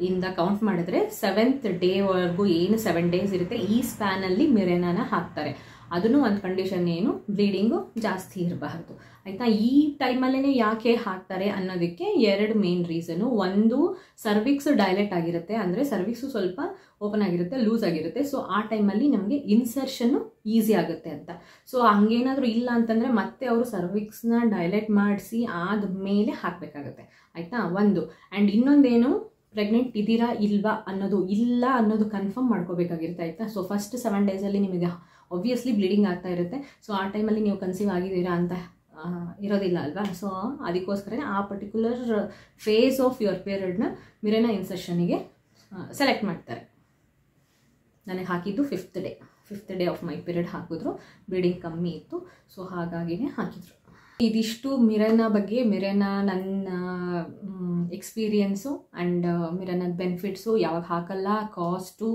ಇಂದ ಕೌಂಟ್ ಮಾಡಿದ್ರೆ 7th ಡೇವರೆಗೂ ಏನು 7 days ಇರುತ್ತೆ ಈ ಸ್ಪ್ಯಾನಲ್ಲಿ ಮಿರನ ಹಾಕ್ತಾರೆ. ಅದನ್ನು ಒಂದು ಕಂಡೀಷನ್ ಏನು, ಬ್ಲೀಡಿಂಗು ಜಾಸ್ತಿ ಇರಬಾರ್ದು, ಆಯಿತಾ. ಈ ಟೈಮಲ್ಲೇ ಯಾಕೆ ಹಾಕ್ತಾರೆ ಅನ್ನೋದಕ್ಕೆ 2 ಮೇನ್ ರೀಸನು. ಒಂದು, ಸರ್ವಿಕ್ಸ್ ಡೈಲೆಟ್ ಆಗಿರುತ್ತೆ, ಅಂದರೆ ಸರ್ವಿಕ್ಸು ಸ್ವಲ್ಪ ಓಪನ್ ಆಗಿರುತ್ತೆ, ಲೂಸ್ ಆಗಿರುತ್ತೆ. ಸೊ ಆ ಟೈಮಲ್ಲಿ ನಮಗೆ ಇನ್ಸರ್ಷನ್ನು ಈಸಿ ಆಗುತ್ತೆ ಅಂತ. ಸೊ ಹಂಗೇನಾದರೂ ಇಲ್ಲ ಅಂತಂದರೆ ಮತ್ತೆ ಅವರು ಸರ್ವಿಕ್ಸ್ನ ಡೈಲೆಟ್ ಮಾಡಿಸಿ ಆದಮೇಲೆ ಹಾಕಬೇಕಾಗುತ್ತೆ, ಆಯಿತಾ. ಒಂದು. ಆ್ಯಂಡ್ ಇನ್ನೊಂದೇನು, ಪ್ರೆಗ್ನೆಂಟ್ ಇದ್ದೀರಾ ಇಲ್ವಾ ಅನ್ನೋದು, ಇಲ್ಲ ಅನ್ನೋದು ಕನ್ಫರ್ಮ್ ಮಾಡ್ಕೋಬೇಕಾಗಿರುತ್ತೆ, ಆಯಿತಾ. ಸೊ ಫಸ್ಟ್ 7 daysಲ್ಲಿ ನಿಮಗೆ ಆಬ್ವಿಯಸ್ಲಿ ಬ್ಲೀಡಿಂಗ್ ಆಗ್ತಾ ಇರುತ್ತೆ. ಸೊ ಆ ಟೈಮಲ್ಲಿ ನೀವು ಕನ್ಸೀವ್ ಆಗಿದ್ದೀರಾ ಅಂತ ಇರೋದಿಲ್ಲ ಅಲ್ವಾ. ಸೊ ಅದಕ್ಕೋಸ್ಕರ ಆ ಪರ್ಟಿಕ್ಯುಲರ್ ಫೇಸ್ ಆಫ್ ಯುವರ್ ಪೀರಿಯಡ್ನ ಮಿರನ ಇನ್ಸರ್ಷನಿಗೆ ಸೆಲೆಕ್ಟ್ ಮಾಡ್ತಾರೆ. ನನಗೆ ಹಾಕಿದ್ದು 5th day of my period ಹಾಕಿದ್ರು, ಬ್ಲೀಡಿಂಗ್ ಕಮ್ಮಿ ಇತ್ತು, ಸೊ ಹಾಗಾಗಿನೇ ಹಾಕಿದ್ರು. ಇದಿಷ್ಟು ಮಿರನ ಬಗ್ಗೆ, ಮಿರನ ನನ್ನ ಎಕ್ಸ್ಪೀರಿಯನ್ಸು ಆ್ಯಂಡ್ ಮಿರನದ ಬೆನಿಫಿಟ್ಸು, ಯಾವಾಗ ಹಾಕಲ್ಲ, ಕಾಸ್ಟು,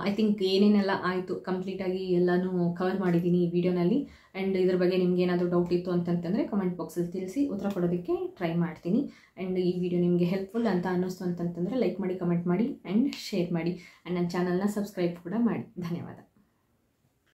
ಐ ಥಿಂಕ್ ಏನೇನೆಲ್ಲ ಆಯಿತು ಕಂಪ್ಲೀಟಾಗಿ ಎಲ್ಲನೂ ಕವರ್ ಮಾಡಿದ್ದೀನಿ ಈ ವಿಡಿಯೋನಲ್ಲಿ. ಆ್ಯಂಡ್ ಇದ್ರ ಬಗ್ಗೆ ನಿಮ್ಗೆ ಏನಾದರೂ ಡೌಟ್ ಇತ್ತು ಅಂತಂತಂದರೆ ಕಮೆಂಟ್ ಬಾಕ್ಸಲ್ಲಿ ತಿಳಿಸಿ, ಉತ್ತರ ಕೊಡೋದಕ್ಕೆ ಟ್ರೈ ಮಾಡ್ತೀನಿ. ಆ್ಯಂಡ್ ಈ ವಿಡಿಯೋ ನಿಮಗೆ ಹೆಲ್ಪ್ಫುಲ್ ಅಂತ ಅನ್ನಿಸ್ತು ಅಂತಂತಂದರೆ ಲೈಕ್ ಮಾಡಿ, ಕಮೆಂಟ್ ಮಾಡಿ ಆ್ಯಂಡ್ ಶೇರ್ ಮಾಡಿ. ಆ್ಯಂಡ್ ನನ್ನ ಚಾನಲ್ನ ಸಬ್ಸ್ಕ್ರೈಬ್ ಕೂಡ ಮಾಡಿ. ಧನ್ಯವಾದ.